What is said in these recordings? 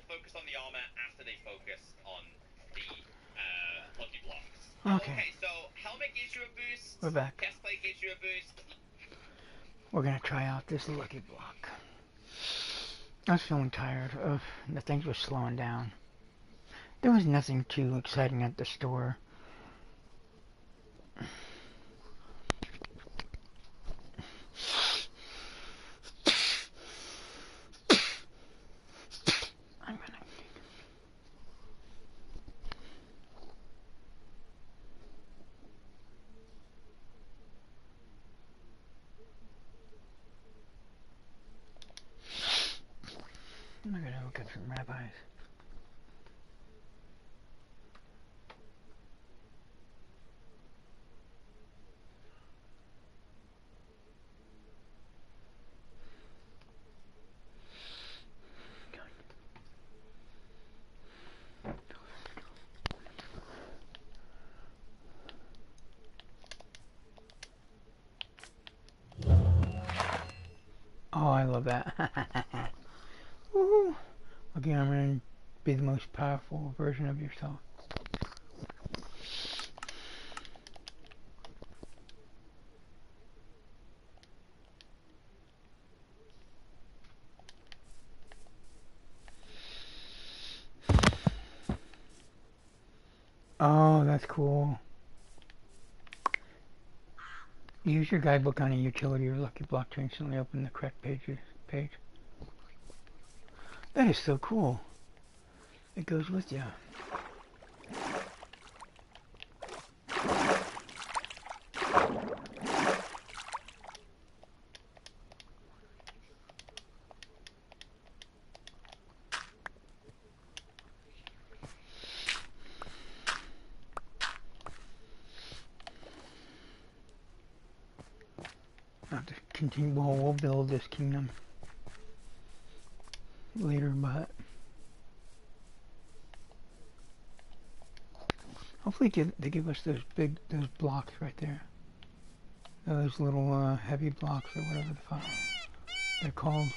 focus on the armor after they focus on the lucky blocks. Okay, Okay, so helmet gives you a boost. we're back. Chest plate gives you a boost. We're gonna try out this lucky block. I was feeling tired. The things were slowing down. There was nothing too exciting at the store. I'm gonna. I'm gonna look at some rabbis. Oh, I love that. Woohoo! Okay, I'm gonna be the most powerful version of yourself. Oh, that's cool. Use your guidebook on a utility or lucky block to instantly open the correct page. That is so cool. It goes with you. I'll have to continue. We'll build this kingdom later, but hopefully they give us those blocks right there. Those little heavy blocks or whatever the fuck they're called.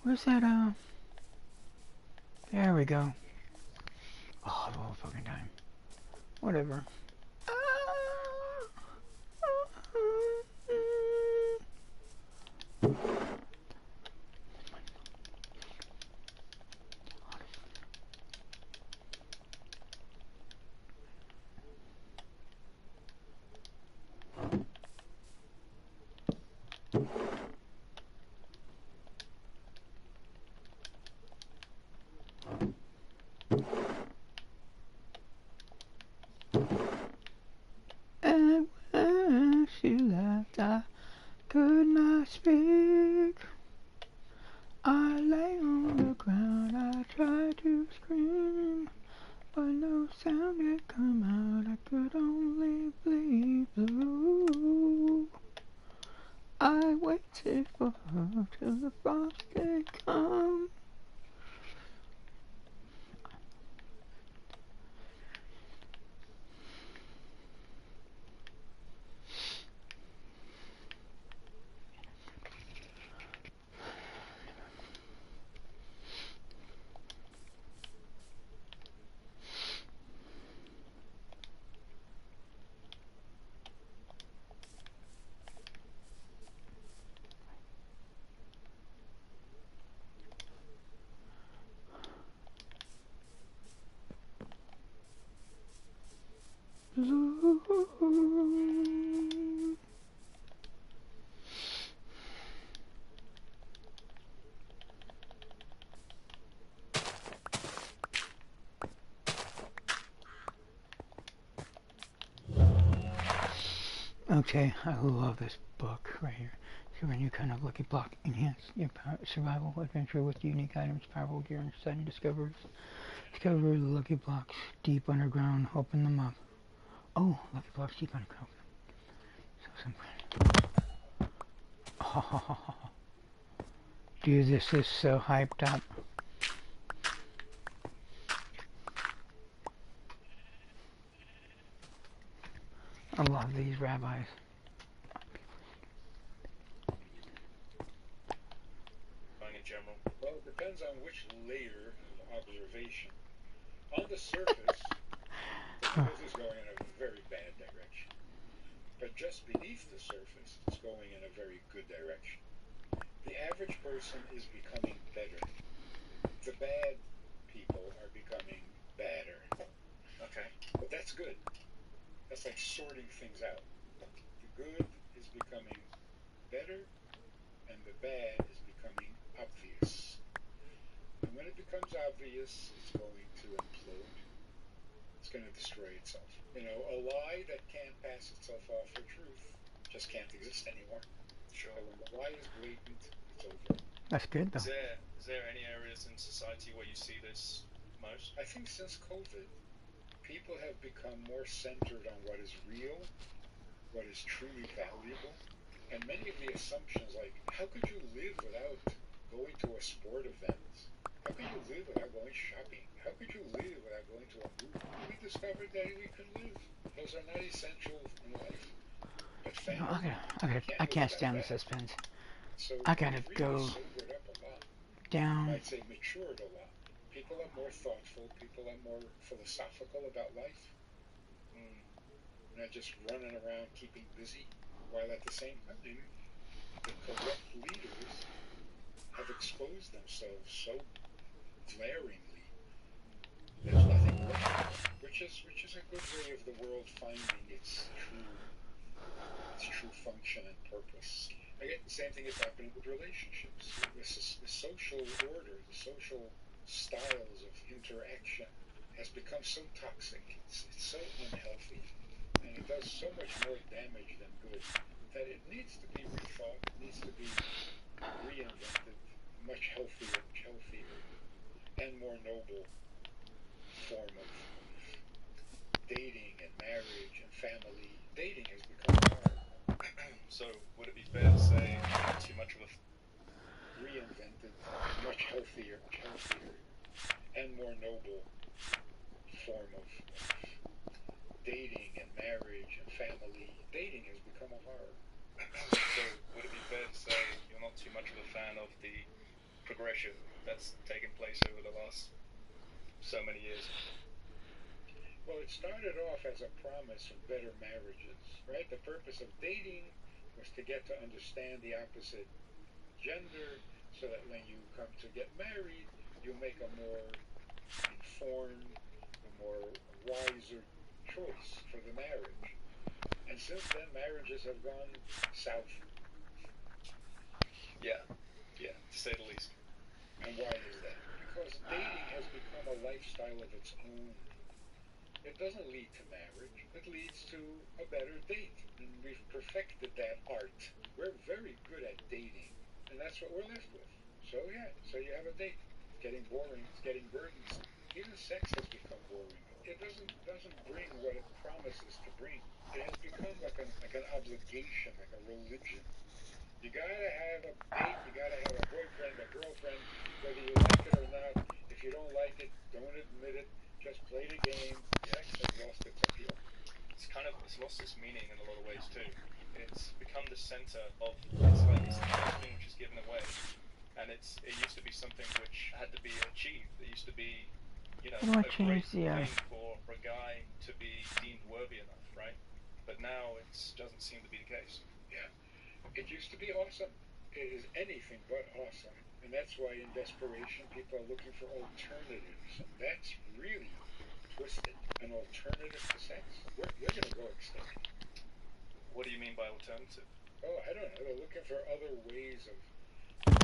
Where's that, there we go. Oh, the whole fucking time. Whatever. And when she left, I could not speak. I lay on the ground, I tried to scream, but no sound had come out, I could only bleed blue. I waited for her till the frost had come. Blue. Okay, I love this book right here. Discover a new kind of lucky block. Enhance your survival adventure with unique items, powerful gear, and exciting discoveries. Discover the lucky blocks deep underground. Open them up. Oh, lucky blocks deep underground. So simple. Dude, this is so hyped up. I love these rabbis. In general. Well, it depends on which layer of observation. On the surface, the truth is going in a very bad direction. But just beneath the surface, it's going in a very good direction. The average person is becoming better. The bad people are becoming badder. Okay. But that's good. That's like sorting things out. The good is becoming better, and the bad is becoming obvious. And when it becomes obvious, it's going to implode. It's going to destroy itself. You know, a lie that can't pass itself off for truth just can't exist anymore. Sure. So when the lie is blatant, it's over. That's good, though. Is there any areas in society where you see this most? I think since COVID, people have become more centered on what is real, what is truly valuable, and many of the assumptions like, how could you live without going to a sport event? How could you live without going shopping? How could you live without going to a movie? We discovered that we can live. Those are not essential in life. But family, I can't stand the suspense. so I gotta we've go really sobered up a lot. down. I'd say matured a lot. People are more thoughtful. People are more philosophical about life. Not just running around keeping busy, while at the same time, the corrupt leaders have exposed themselves so glaringly. There's nothing left, which is a good way of the world finding its true function and purpose. Again, the same thing is happening with relationships. The social order, the social styles of interaction has become so toxic. It's so unhealthy, and it does so much more damage than good that it needs to be rethought. It needs to be reinvented. Much healthier, and more noble form of dating and marriage and family. Dating has become hard. So would it be fair to say not too much of a reinvented, much healthier, and more noble form of dating and marriage and family? Dating has become a horror. So would it be fair to say you're not too much of a fan of the progression that's taken place over the last so many years? Well, it started off as a promise of better marriages, right? The purpose of dating was to get to understand the opposite gender so that when you come to get married, you make a more informed, a more wiser choice for the marriage. And since then, marriages have gone south. Yeah, to say the least. And why is that? Because dating has become a lifestyle of its own. It doesn't lead to marriage. It leads to a better date. And we've perfected that art. We're very good at dating. And that's what we're left with. So you have a date. It's getting boring. It's getting burdensome. Even sex has become boring. It doesn't bring what it promises to bring. It has become like an obligation, like a religion. You gotta have a date, you gotta have a boyfriend, a girlfriend, whether you like it or not. If you don't like it, don't admit it. Just play the game. Sex has lost its appeal. It's lost its meaning in a lot of ways too. It's become the center of, it's something which is given away, and it used to be something which had to be achieved. It used to be, a great thing for a guy to be deemed worthy enough, right? But now it doesn't seem to be the case. Yeah. It used to be awesome. It is anything but awesome. And that's why in desperation people are looking for alternatives. And that's really twisted. An alternative to sex? We're going to go extinct. What do you mean by alternative? Oh, I don't know. They're looking for other ways of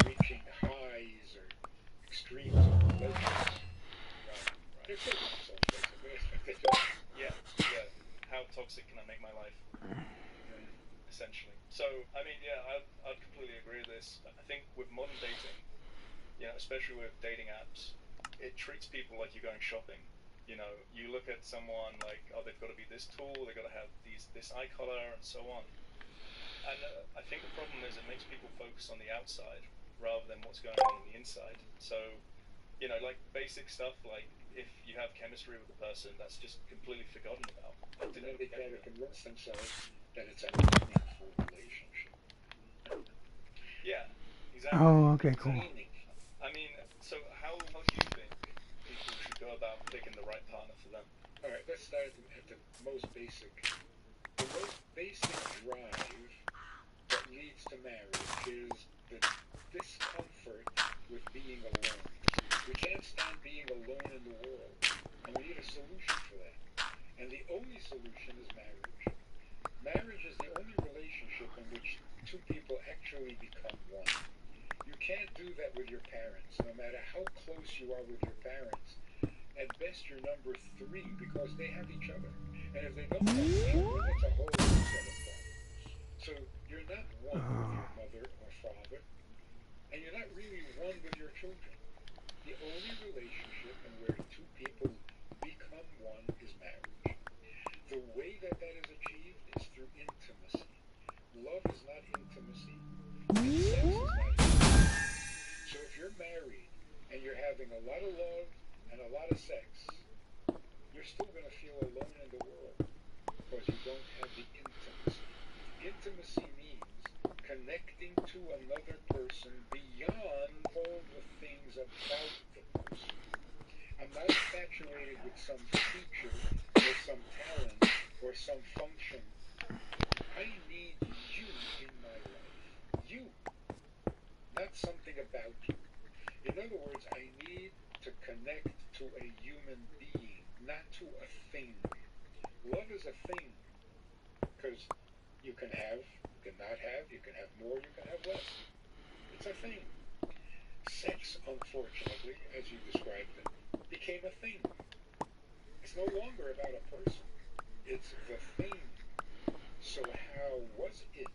reaching highs or extremes of pleasures. Right. They're killing themselves, basically. Yeah. How toxic can I make my life? Essentially. So, I mean, I'd completely agree with this. I think with modern dating, especially with dating apps, it treats people like you're going shopping. You look at someone like, oh, they've got to be this tall, they've got to have this eye color, and so on. And I think the problem is it makes people focus on the outside rather than what's going on the inside. So, you know, like basic stuff like if you have chemistry with a person, that's just completely forgotten about. And then they try to convince themselves that it's a meaningful relationship. Yeah, exactly. Oh, okay, cool. Meaningful. I mean, so how do you think people should go about picking the right partner for them? All right, let's start at the most basic. The most basic drive that leads to marriage is the discomfort with being alone. We can't stand being alone in the world, and we need a solution for that. And the only solution is marriage. Marriage is the only relationship in which two people actually become one. You can't do that with your parents, no matter how close you are with your parents. At best, you're number 3 because they have each other. And if they don't have each other, that's a whole other set of problems. So you're not one with your mother or father, and you're not really one with your children. The only relationship in where two people become one is marriage. The way that that is achieved is through intimacy. Love is not intimacy, and sex is not intimacy. So if you're married and you're having a lot of love and a lot of sex, you're still going to feel alone in the world because you don't have the intimacy. Intimacy means connecting to another person beyond all the things about the person. I'm not infatuated with some feature or some talent or some function. I need you in my life. You, not something about you. In other words, I need to connect to a human being, not to a thing. Love is a thing, because you can have, you can not have, you can have more, you can have less. It's a thing. Sex, unfortunately, as you described it, became a thing. It's no longer about a person. It's the thing. So how was it?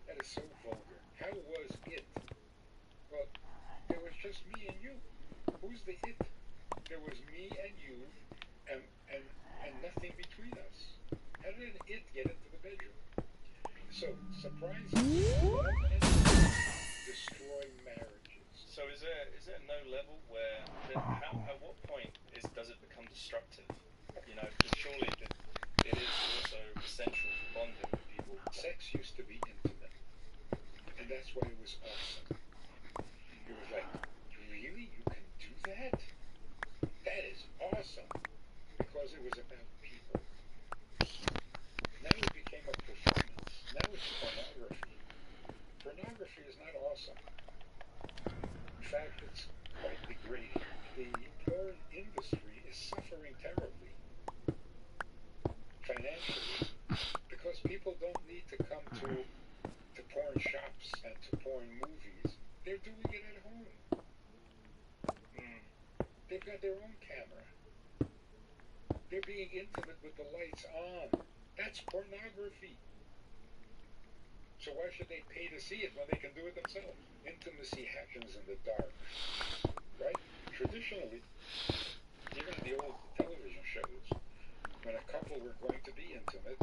That is so vulgar. How was it? Well, there was just me and you. Who's the it? There was me and you, and nothing between us. How did an it get into the bedroom? So, surprisingly, love and sex destroy marriages. So is there no level where at what point does it become destructive? You know, because surely it is also essential for bonding with people. Sex used to be intimate, and that's why it was awesome. It was like, really? You can do that? That is awesome. Because it was about people. Now it became a performance. Now it's pornography. Pornography is not awesome. In fact, it's quite degrading. The porn industry is suffering terribly financially because people don't need to come to porn shops and to porn movies. They're doing it at home. They've got their own camera. They're being intimate with the lights on. That's pornography. So why should they pay to see it when they can do it themselves? Intimacy happens in the dark, right? Traditionally, even in the old television shows, when a couple were going to be intimate,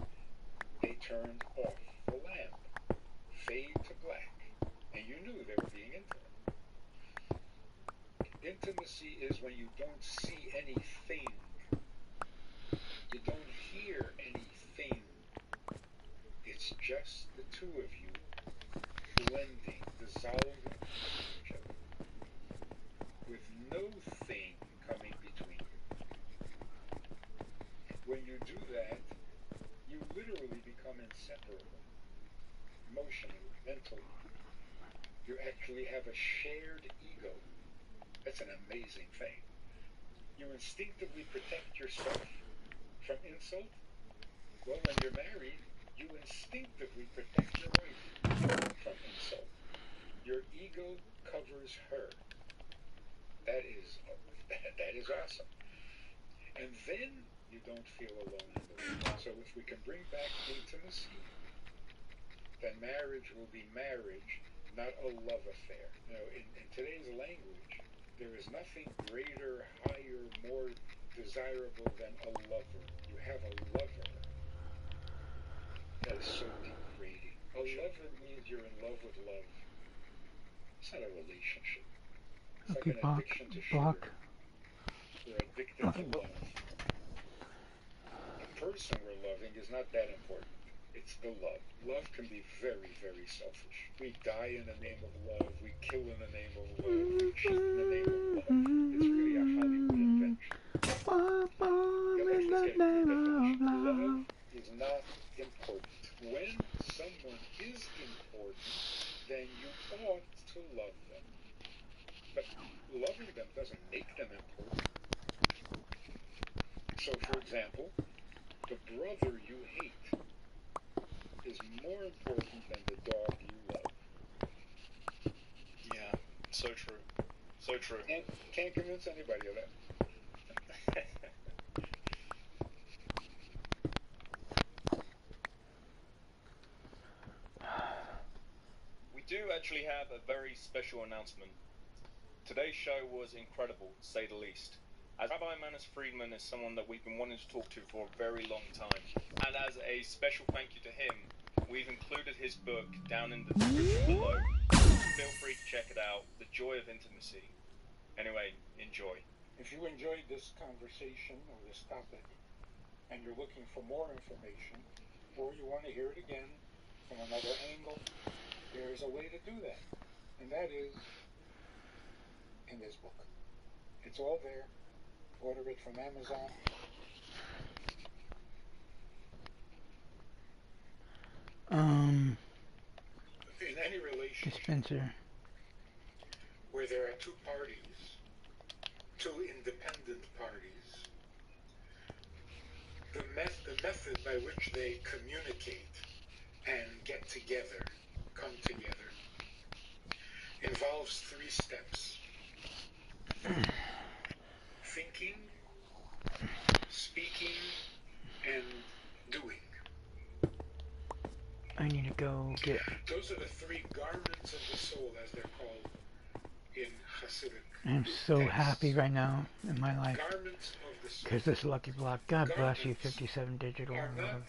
they turned off the lamp, fade to black, and you knew they were being intimate. Intimacy is when you don't see anything. You don't hear anything. It's just the two of you blending, dissolving into each other, with no thing coming between you. When you do that, you literally become inseparable, emotionally, mentally. You actually have a shared ego. That's an amazing thing. You instinctively protect yourself from insult. Well, when you're married, you instinctively protect your wife from insult. Your ego covers her. That is awesome. And then you don't feel alone in the world. So if we can bring back intimacy, then marriage will be marriage, not a love affair. You know, in today's language, there is nothing greater, higher, more desirable than a lover. You have a lover. That is so degrading. A lover means you're in love with love. It's not a relationship. It's Okay, like an block, addiction to block. sugar. We're addicted Okay, to love. The person we're loving is not that important. It's the love. Love can be very, very selfish. We die in the name of love. We kill in the name of love. We cheat in the name of love. It's really a Hollywood invention. In the name of love. Love is not important. When someone is important, then you ought to love them. But loving them doesn't make them important. So, for example, the brother you hate is more important than the dog you love. Yeah, so true. So true. Can't convince anybody of that. We do actually have a very special announcement. Today's show was incredible, to say the least. As Rabbi Manis Friedman is someone that we've been wanting to talk to for a very long time, and as a special thank you to him, we've included his book down in the description below. Feel free to check it out, The Joy of Intimacy. Anyway, enjoy. If you enjoyed this conversation or this topic, and you're looking for more information, or you want to hear it again from another angle, there's a way to do that. And that is in this book. It's all there. Order it from Amazon. In any relationship Dispenser. where there are two parties, two independent parties, the method by which they communicate and get together, come together, involves 3 steps. Thinking, speaking, and doing. I need to go get. Those are the 3 garments of the soul, as they're called in Hasidic. I'm so texts. happy right now in my life. Garments of the soul Because this lucky block. God bless you, Garments 57 Digital. are not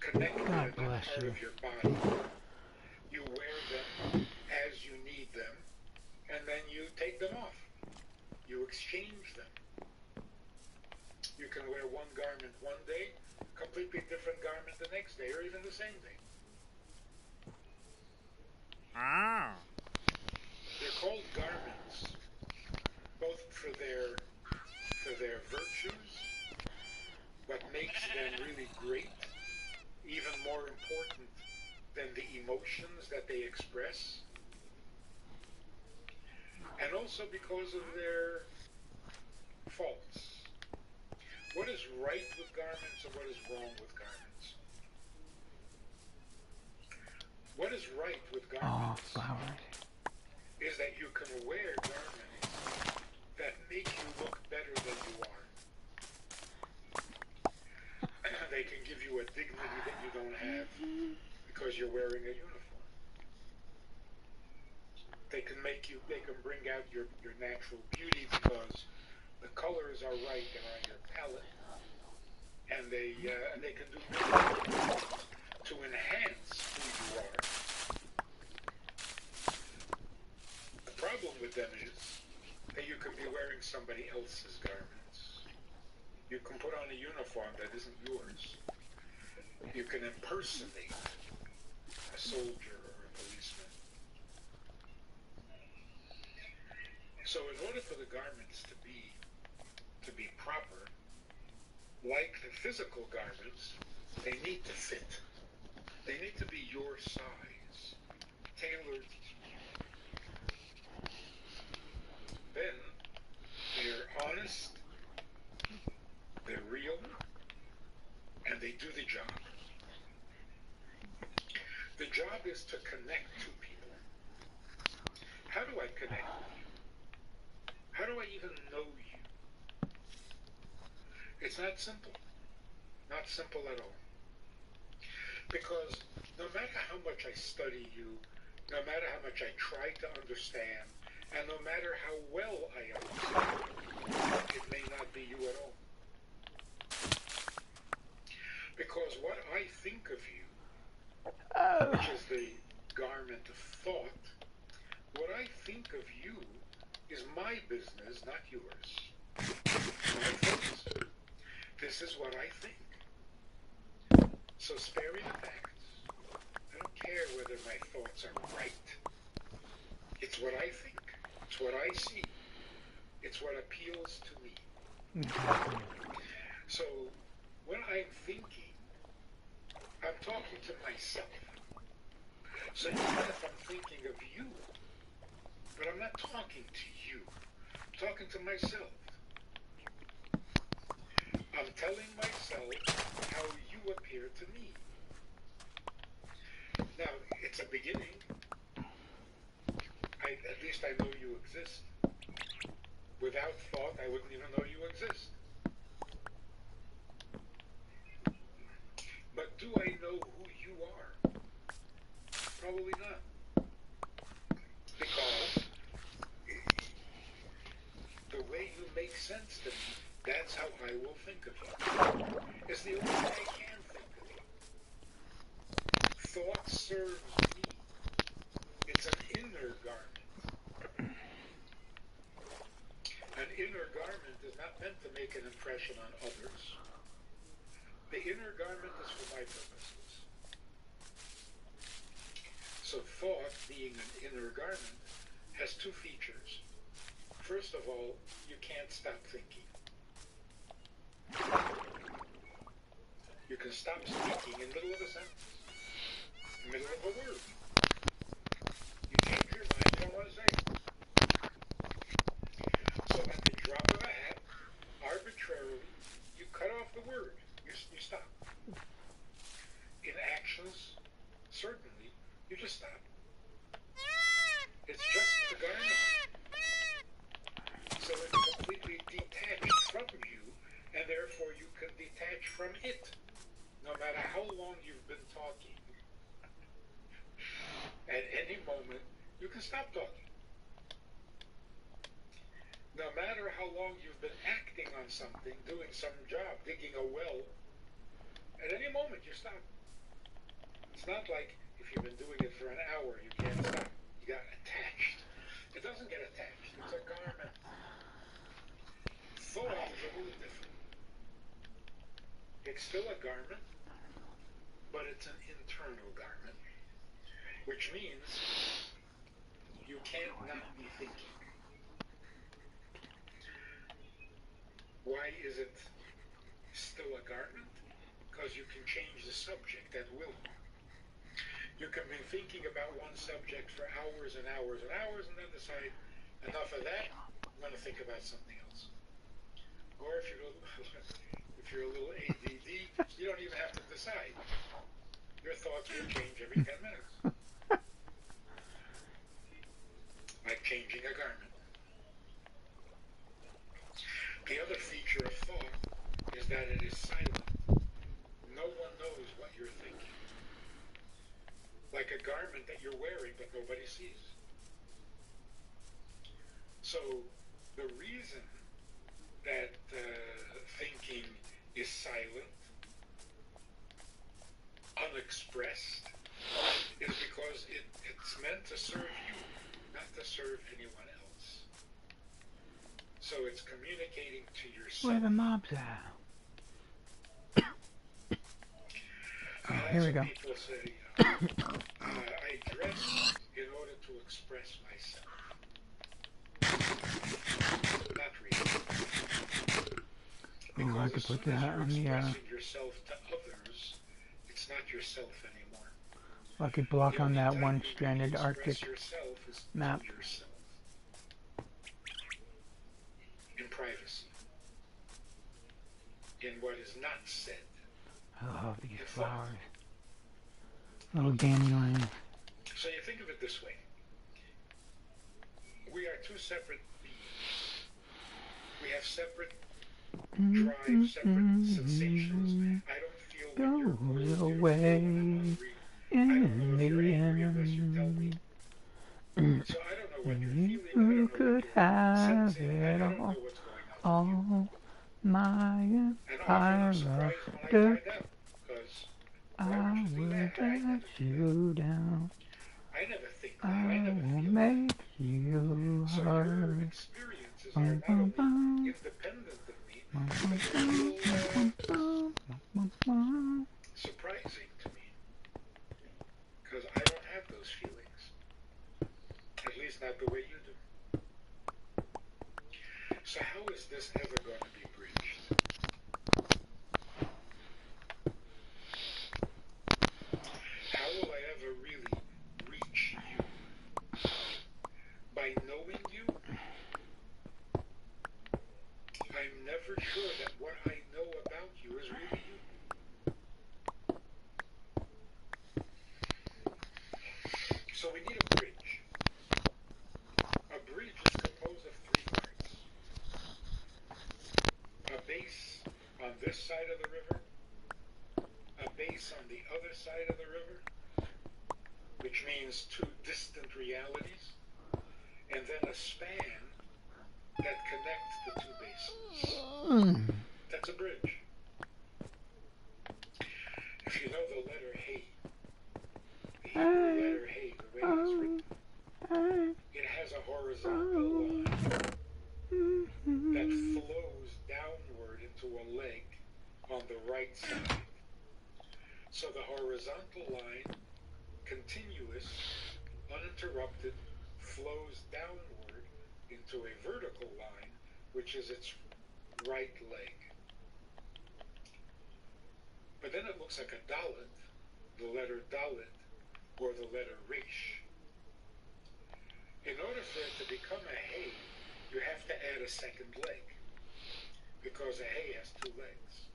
connected God to that bless part you. of your body. You wear them as you need them, and then you take them off. You exchange them. You can wear one garment one day, completely different garment the next day, or even the same day. They're called garments, both for their virtues, what makes them really great, even more important than the emotions that they express, and also because of their faults. What is right with garments and what is wrong with garments? What is right with Oh, garments flowers. is that you can wear garments that make you look better than you are. They can give you a dignity that you don't have because you're wearing a uniform. They can bring out your natural beauty because the colors are right and on your palette, and they can do many things to enhance who you are. The problem with them is that you could be wearing somebody else's garments. You can put on a uniform that isn't yours. You can impersonate a soldier or a policeman. So in order for the garments to be proper, like the physical garments, they need to fit. They need to be your size, tailored. Then they're honest, they're real, and they do the job. The job is to connect to people. How do I connect with you? How do I even know you? It's not simple. Not simple at all. Because no matter how much I study you, no matter how much I try to understand, and no matter how well I understand, it may not be you at all. Because what I think of you my business, not yours. My thoughts. This is what I think. So spare me the facts. I don't care whether my thoughts are right. It's what I think. It's what I see. It's what appeals to me. So when I'm thinking, I'm talking to myself. So even if I'm thinking of you, but I'm not talking to you, I'm talking to myself. I'm telling myself how you appear to me. Now, it's a beginning. At least I know you exist. Without thought, I wouldn't even know you exist. But do I know who you are? Probably not. Because the way you make sense to me, that's how I will think of you. It's the only way I can think of you. Thought serves me. It's an inner garment. An inner garment is not meant to make an impression on others. The inner garment is for my purposes. So thought, being an inner garment, has two features. First of all, you can't stop thinking. You can stop speaking in the middle of a sentence, in the middle of a word. You change your mind, you don't want to say it. So at the drop of a hat, arbitrarily, you cut off the word. You stop. In actions, certainly, you just stop. It's just a garment. So it's completely detached from you, and therefore you can detach from it. No matter how long you've been talking, at any moment, you can stop talking. No matter how long you've been acting on something, doing some job, digging a well, at any moment you stop. It's not like if you've been doing it for an hour, you can't stop. You got attached. It doesn't get attached. It's a garment. Thought is a little different. It's still a garment, but it's an internal garment, which means you can't not be thinking. Why is it still a garment? Because you can change the subject at will. You can be thinking about one subject for hours and hours and hours and then decide, enough of that, I'm going to think about something else. Or if you're a little ADD, you don't even have to decide. Your thoughts will change every 10 minutes. Like changing a garment. The other feature of thought is that it is silent. No one knows what you're thinking. Like a garment that you're wearing but nobody sees. So the reason that thinking is silent, unexpressed, is because it's meant to serve you, not to serve anyone else. So it's communicating to yourself. Where the mob's at? Oh, here we go. People say, I dress in order to express myself. Not really. Ooh, I could put that on the expressing yourself to others, it's not yourself anymore. I could block on that one stranded Arctic map. Yourself. In privacy. In what is not said. I love these flowers. Little dandelions. So you think of it this way. We are two separate beings. We have separate drives, separate sensations. I don't feel when you're cold, away in the end. So I don't know what you're feeling. You could have it all my empire of dirt. I will let you down. I never think I will make you hurt. experiences are not only independent of me, but they're a little surprising to me. Because I don't have those feelings. At least not the way you do. So how is this ever going to be bridged? How will I ever really reach you? By knowing you, I'm never sure that what I know about you is really you. So we need a bridge. A bridge is composed of three parts. A base on this side of the river, a base on the other side of the river, which means two distant realities, and then a span that connects the two bases. That's a bridge. If you know the letter Hey, the Hebrew letter Hey, the way it's written, it has a horizontal line that flows downward into a leg on the right side. So the horizontal line, continuous, uninterrupted, flows downward into a vertical line, which is its right leg. But then it looks like a dalet, the letter dalet, or the letter resh. In order for it to become a hey, you have to add a second leg, because a hey has two legs.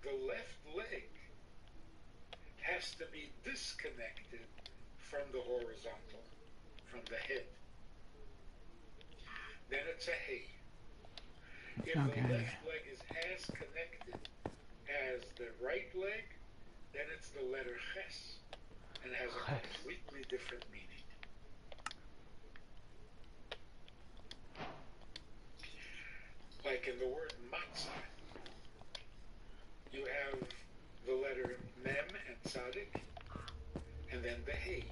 The left leg has to be disconnected from the horizontal, from the head. Then it's a hey. If the left leg is as connected as the right leg, then it's the letter ches, and has a completely different meaning. Like in the word matzah, you have the letter mem and tzadik, and then the hey.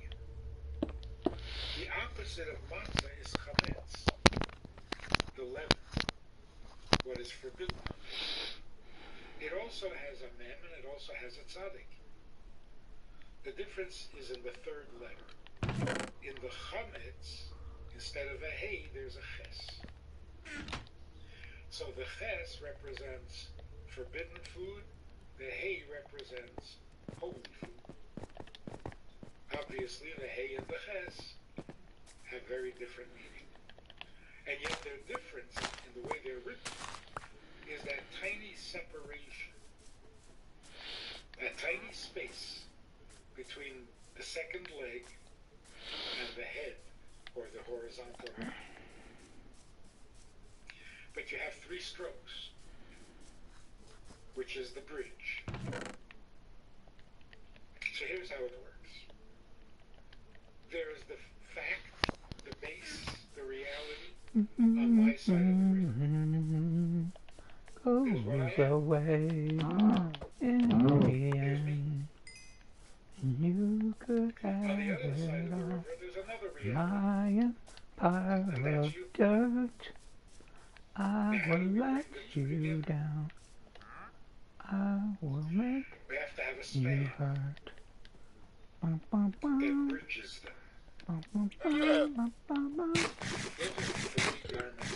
The opposite of matzah is chametz, the leaven, what is forbidden. It also has a mem and it also has a tzadik. The difference is in the third letter. In the chametz, instead of a hey, there's a ches. So the ches represents forbidden food, the hey represents holy food. Obviously, the hey and the ches have very different meaning. And yet their difference in the way they're written is that tiny separation, that tiny space between the second leg and the head, or the horizontal line. But you have three strokes, which is the bridge. So here's how it works. There is the fact, the base, the reality on my side of the river. Goes away in the end. You could have On the other side it of the all. river, there's another reality. My empire of dirt, I will let you down. I will make We have to have a you span hurt. Bum, bum, that bum. bridges them. Bum, bum, bum, bum, bum, bum. Those are the three garments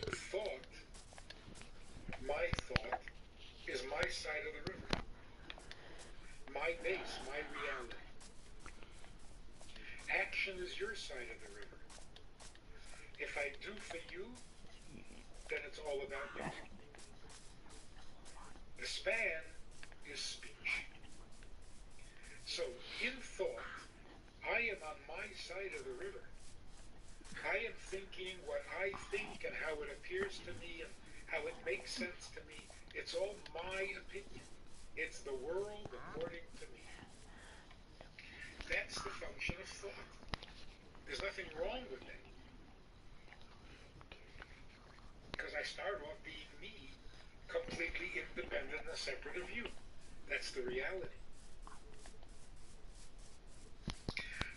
of thought. My thought is my side of the river. My base, my reality. Action is your side of the river. If I do for you, then it's all about you. The span is speech. So in thought, I am on my side of the river. I am thinking what I think and how it appears to me and how it makes sense to me. It's all my opinion. It's the world according to me. That's the function of thought. There's nothing wrong with that. Because I start off being me, completely independent and separate of you. That's the reality.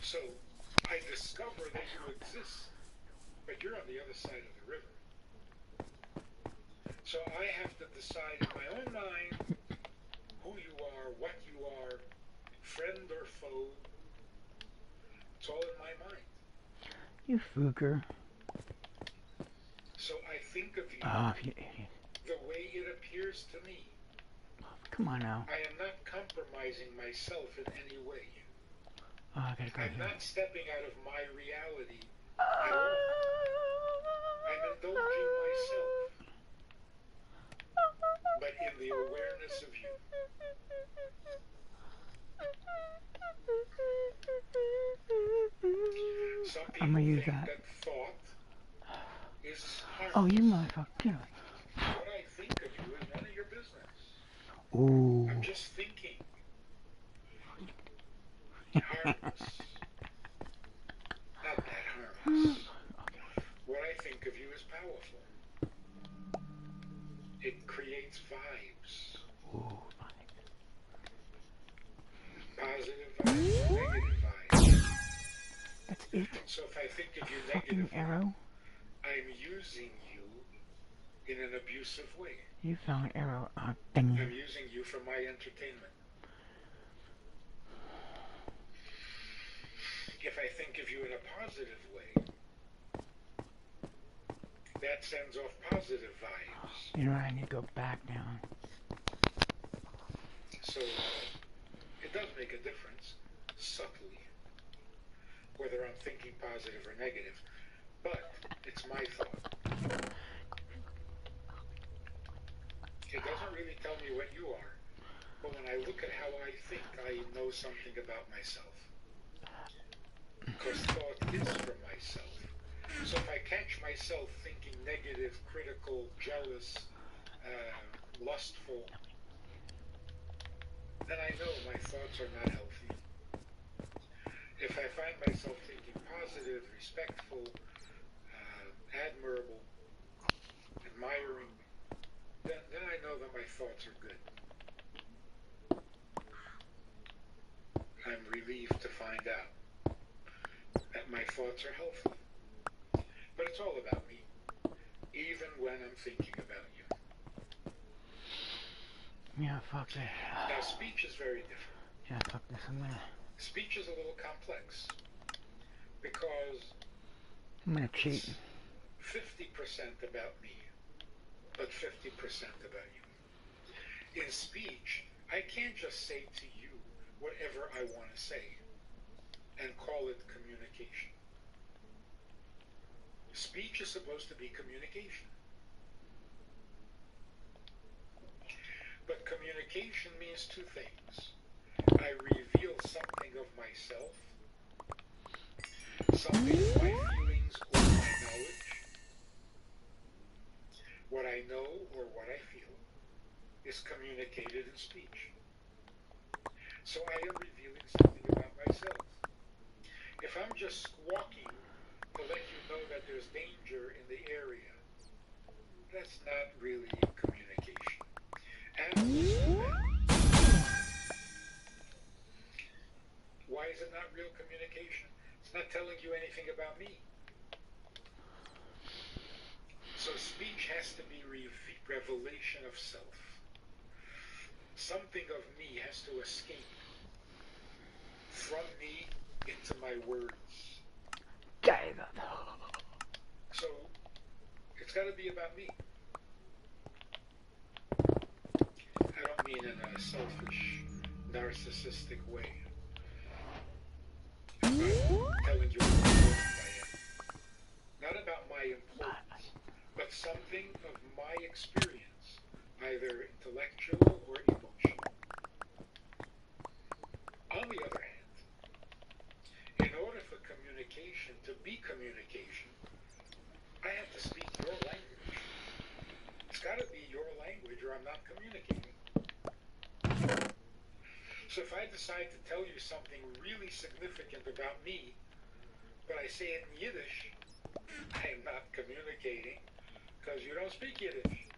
So I discover that you exist but you're on the other side of the river. So I have to decide in my own mind who you are, what you are, friend or foe. It's all in my mind. You fooker. So I think of you Oh, you idiot. the way it appears to me. Come on now. I am not compromising myself in any way. Oh, I gotta go I'm here. not stepping out of my reality at all. I'm indulging myself, but in the awareness of you. Some I'm gonna people use think that. that thought is harmless. Oh, you motherfucker. What I think of you is none of your business. Ooh. I'm just thinking. Harmless. Not that harmless. What I think of you is powerful. It creates vibes. Ooh. Positive vibes, negative vibes. That's it? So if I think of you Fucking negatively, arrow? I'm using you in an abusive way. You found an arrow. Oh, dang I'm it. using you for my entertainment. If I think of you in a positive way, that sends off positive vibes. You know what? I need to go back now. So it does make a difference, subtly, whether I'm thinking positive or negative. But it's my thought. It doesn't really tell me what you are, but when I look at how I think, I know something about myself. Because thought is from myself. So if I catch myself thinking negative, critical, jealous, lustful, then I know my thoughts are not healthy. If I find myself thinking positive, respectful, admirable, admiring, then I know that my thoughts are good. I'm relieved to find out that my thoughts are healthy. But it's all about me, even when I'm thinking about you. Yeah, fuck this. Now, speech is very different. Yeah, fuck this. I'm Speech is a little complex because gonna it's cheat. 50% about me, but 50% about you. In speech, I can't just say to you whatever I want to say and call it communication. Speech is supposed to be communication. But communication means two things. I reveal something of myself, something of my feelings or my knowledge. What I know or what I feel is communicated in speech. So I am revealing something about myself. If I'm just squawking to let you know that there's danger in the area, that's not really communication. Animals do that. Why is it not real communication? It's not telling you anything about me. So speech has to be revelation of self. Something of me has to escape from me into my words. So it's got to be about me. I don't mean in a selfish, narcissistic way. I'm not telling you how important I am. Not about my importance, but something of my experience, either intellectual or emotional. On the other hand, in order for communication to be communication, I have to speak your language. It's got to be your language or I'm not communicating. So if I decide to tell you something really significant about me, but I say it in Yiddish, I am not communicating because you don't speak Yiddish.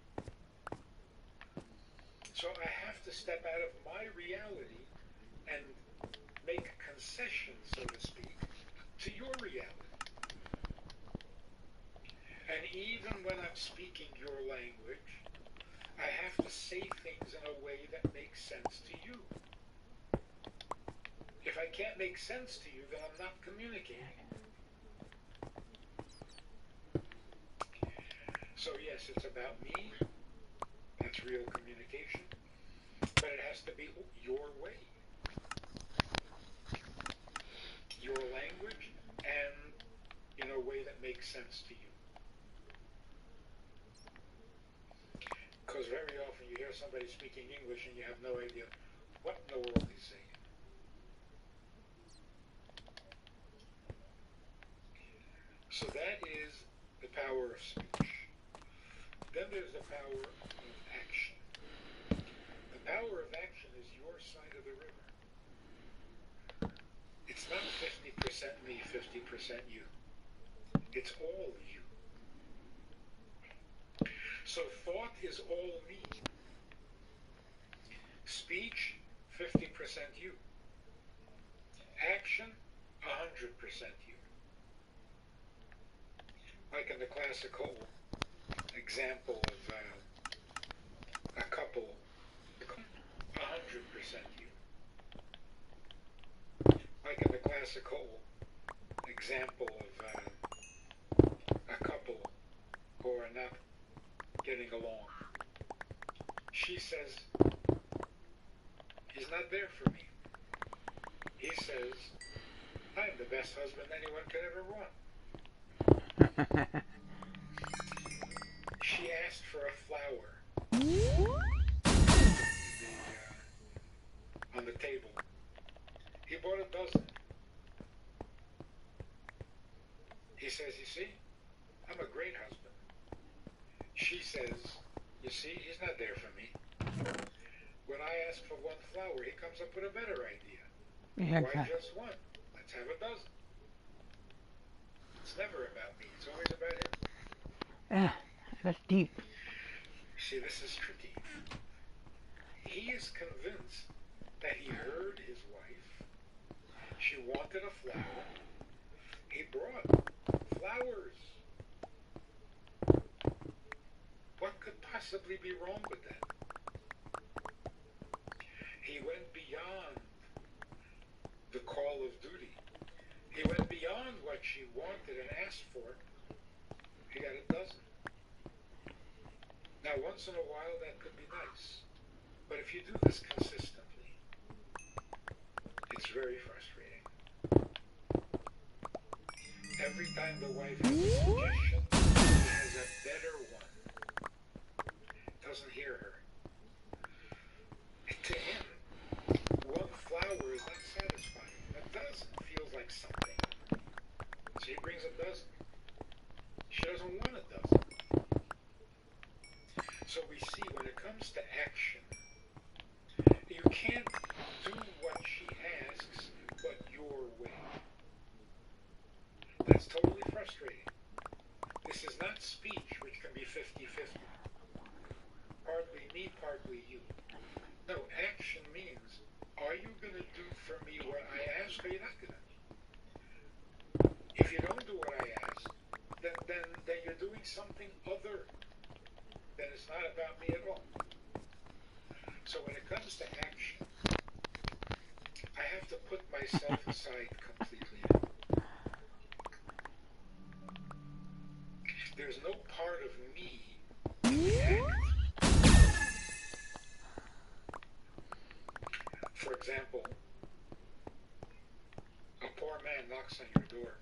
So I have to step out of my reality and make concessions, so to speak, to your reality. even when I'm speaking your language, I have to say things in a way that makes sense to you. If I can't make sense to you, then I'm not communicating. So yes, it's about me. That's real communication. But it has to be your way, your language, and in a way that makes sense to you. Because very often you hear somebody speaking English and you have no idea what in the world he's saying. So that is the power of speech. Then there's the power of action. The power of action is your side of the river. It's not 50% me, 50% you. It's all you. So thought is all me. Speech, 50% you. Action, 100% you. Like in the classical example of a couple, 100% you. Like in the classical example of a couple who are not getting along. She says, he's not there for me. He says, I'm the best husband anyone could ever want. She asked for a flower on the table. He bought a dozen. He says, you see, I'm a great husband. She says, you see, he's not there for me. When I ask for one flower, he comes up with a better idea. Yeah, Why exactly. just one? Let's have a dozen. It's never about me. It's always about him. Yeah, that's deep. See, this is tricky. He is convinced that he heard his wife. She wanted a flower. He brought flowers. What could possibly be wrong with that? He went beyond the call of duty. He went beyond what she wanted and asked for. He got a dozen. Now, once in a while, that could be nice. But if you do this consistently, it's very frustrating. Every time the wife has a suggestion, he has a better one. Doesn't hear her. To him, one flower is not satisfying. A dozen feels like something. So he brings a dozen. She doesn't want a dozen. So we see when it comes to action, you can't do what she asks, but your way. That's totally frustrating. This is not speech, which can be 50-50. Partly me, partly you. No, action means, are you going to do for me what I ask, or you're not going to? If you don't do what I ask, then you're doing something other. Then it's not about me at all. So when it comes to action, I have to put myself aside completely. There's no part of me in the act. For example, a poor man knocks on your door.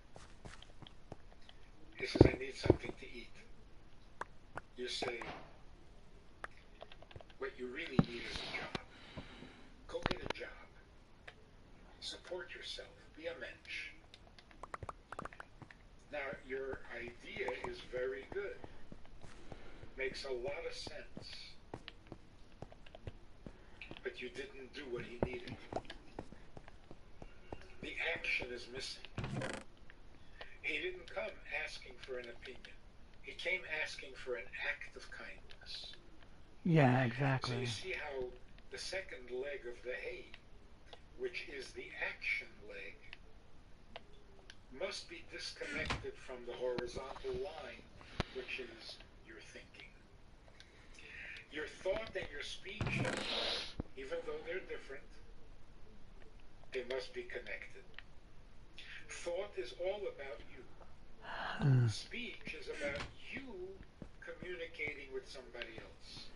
He says, I need something to eat. You say, what you really need is a job. Go get a job. Support yourself. Be a mensch. Now, your idea is very good. Makes a lot of sense. But you didn't do what he needed. The action is missing. He didn't come asking for an opinion. He came asking for an act of kindness. Yeah, So exactly. you see how the second leg of the hay, which is the action leg, must be disconnected from the horizontal line, which is thought and your speech, even though they're different, they must be connected. Thought is all about you. Speech is about you communicating with somebody else.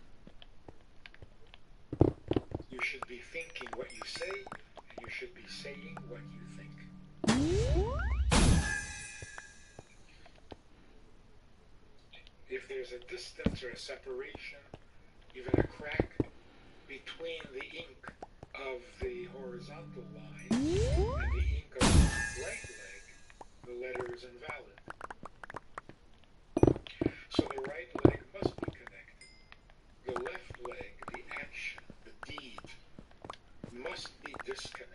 You should be thinking what you say, and you should be saying what you think. If there's a distance or a separation, even a crack between the ink of the horizontal line and the ink of the right leg, the letter is invalid. So the right leg must be connected. The left leg, the action, the deed, must be disconnected.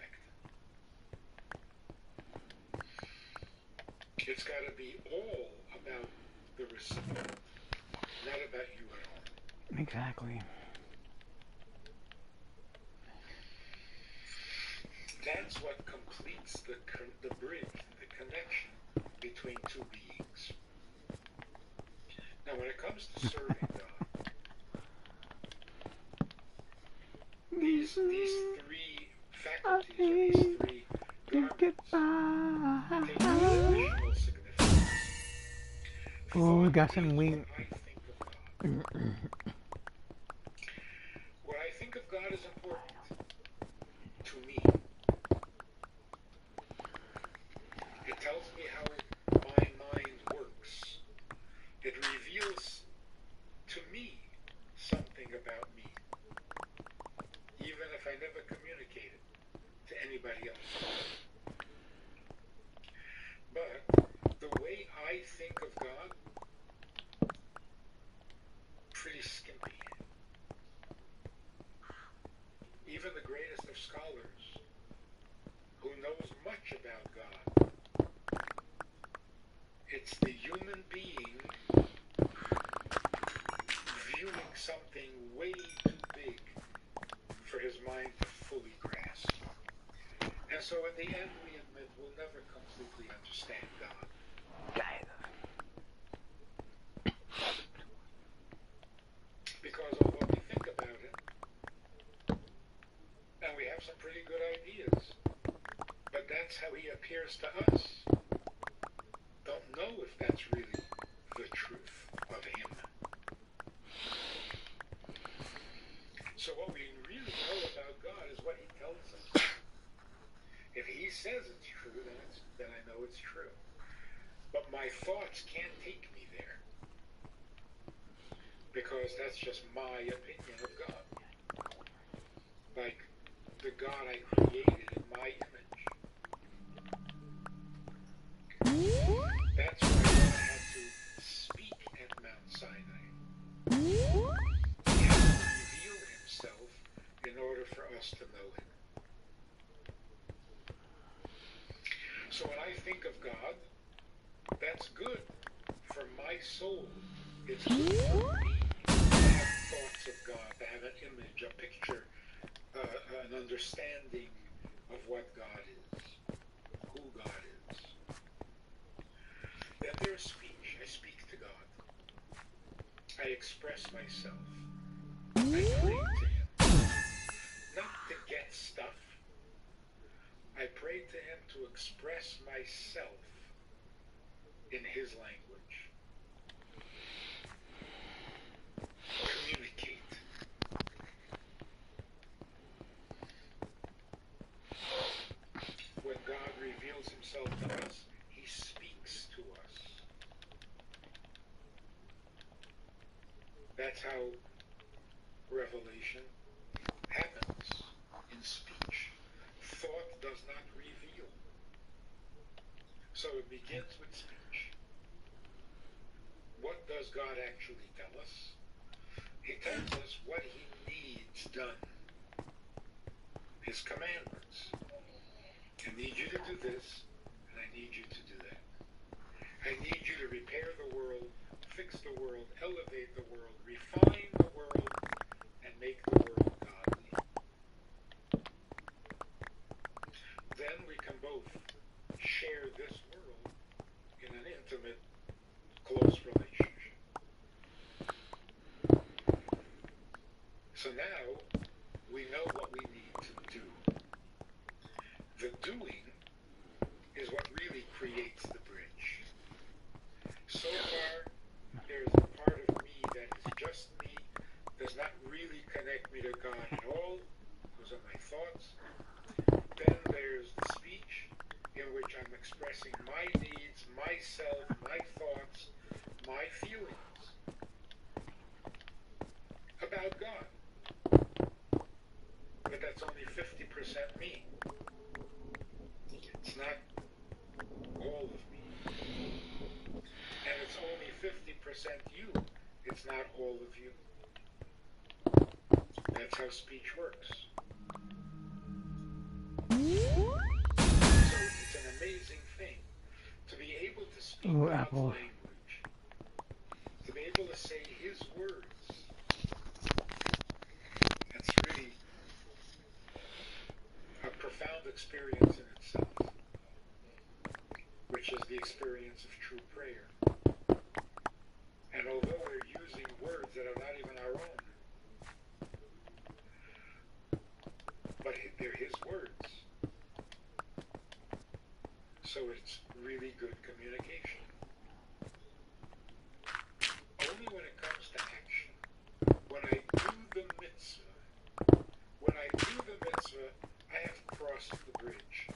It's got to be all about the recipient, not about you at all. Exactly. That's what completes the bridge, the connection between two beings. Now, when it comes to serving God, these three faculties, or these three garments, take additional significance. Oh, we got some What wing. I think of God. What I think of God is important to me. It tells me how my mind works. It reveals to me something about me, even if I never communicate it to anybody else. But the way I think of God, pretty skimpy. Even the greatest of scholars, who knows much about God, it's the human being viewing something way too big for his mind to fully grasp. And so at the end, we admit we'll never completely understand God. Because although we think about it, and we have some pretty good ideas, but that's how he appears to us. Don't know if that's really the truth of him. So what we really know about God is what he tells us. If he says it's true, then I know it's true. But my thoughts can't take me there, because that's just my opinion of God. Like the God I created in my image. That's why God had to speak at Mount Sinai. He had to reveal himself in order for us to know him. So when I think of God, that's good for my soul. It's good for me to have thoughts of God, to have an image, a picture, an understanding of what God is, who God is. Then there's speech. I speak to God. I express myself. I pray to him. Not to get stuff. I pray to him to express myself in his language. Communicate. When God reveals himself to us, he speaks to us. That's how revelation happens, in speech. Thought does not reveal. So it begins with speech. What does God actually tell us? He tells us what he needs done. His commandments. I need you to do this, and I need you to do that. I need you to repair the world, fix the world, elevate the world, refine the world, and make the world godly. Then we can both share this world in an intimate, close relationship. feelings about God. But that's only 50% me. It's not all of me. And it's only 50% you. It's not all of you. That's how speech works. So it's an amazing thing to be able to speak Ooh, God's apple. language, to be able to say His words. That's really a profound experience in itself, which is the experience of true prayer. And although we're using words that are not even our own, but they're His words, so it's really good communication. Only when it comes to action, when I do the mitzvah, I have crossed the bridge.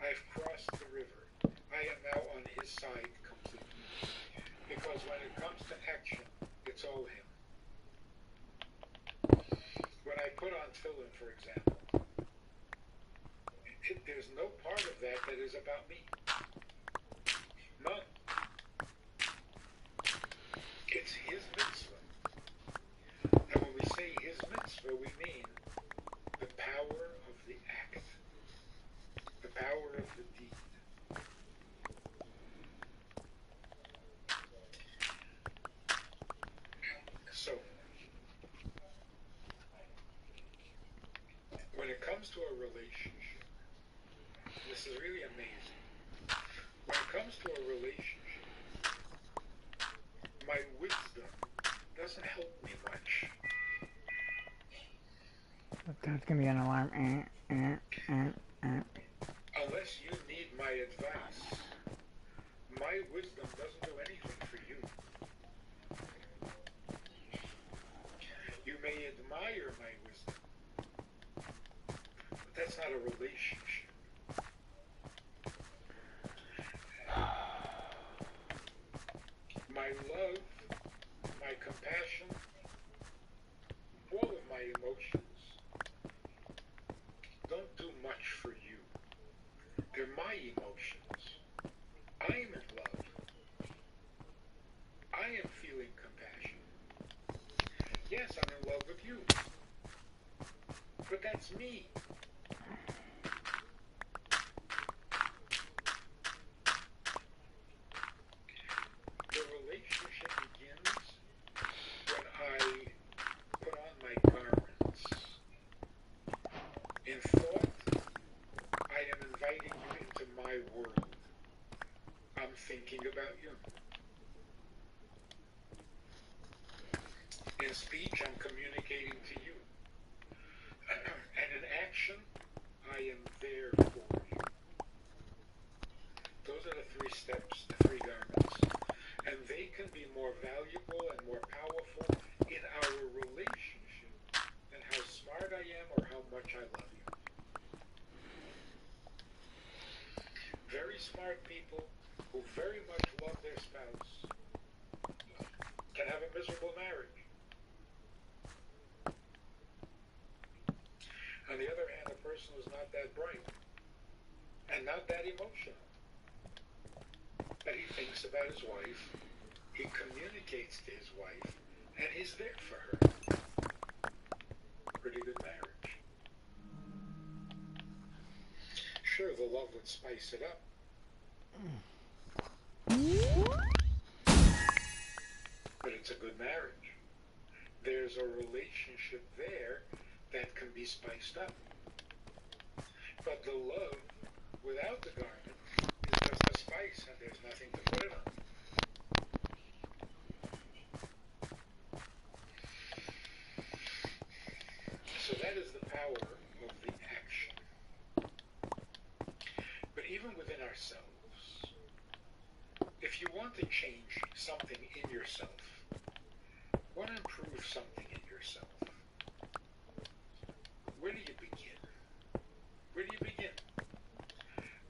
I have crossed the river. I am now on His side completely. Because when it comes to action, it's all Him. When I put on tefillin, for example, there's no part of that that is about me. None. It's His mitzvah. And when we say His mitzvah, we mean the power of the act, the power of the deed. So, when it comes to a relationship, this is really amazing. When it comes to a relationship, my wisdom doesn't help me much. That's gonna be an alarm. Unless you need my advice, my wisdom doesn't do anything for you. You may admire my wisdom, but that's not a relationship. My love, my compassion, all of my emotions don't do much for you. They're my emotions. I'm in love. I am feeling compassion. Yes, I'm in love with you. But that's me. The relationship begins when I put on my garments. In thought, I am inviting you into my world. I'm thinking about you. In speech, I'm communicating to you. And in action, I am there for you. Those are the three steps, the three garments. And they can be more valuable and more powerful in our relationship than how smart I am or how much I love you. Very smart people who very much love their spouse can have a miserable marriage. On the other hand, a person who's not that bright and not that emotional, but he thinks about his wife, he communicates to his wife, and he's there for her. Pretty good marriage. Sure, the love would spice it up. But it's a good marriage. There's a relationship there that can be spiced up. But the love without the garment is just a spice and there's nothing to put it on. So that is the power of the action. But even within ourselves, if you want to change something in yourself, want to improve something in yourself, where do you begin? Where do you begin?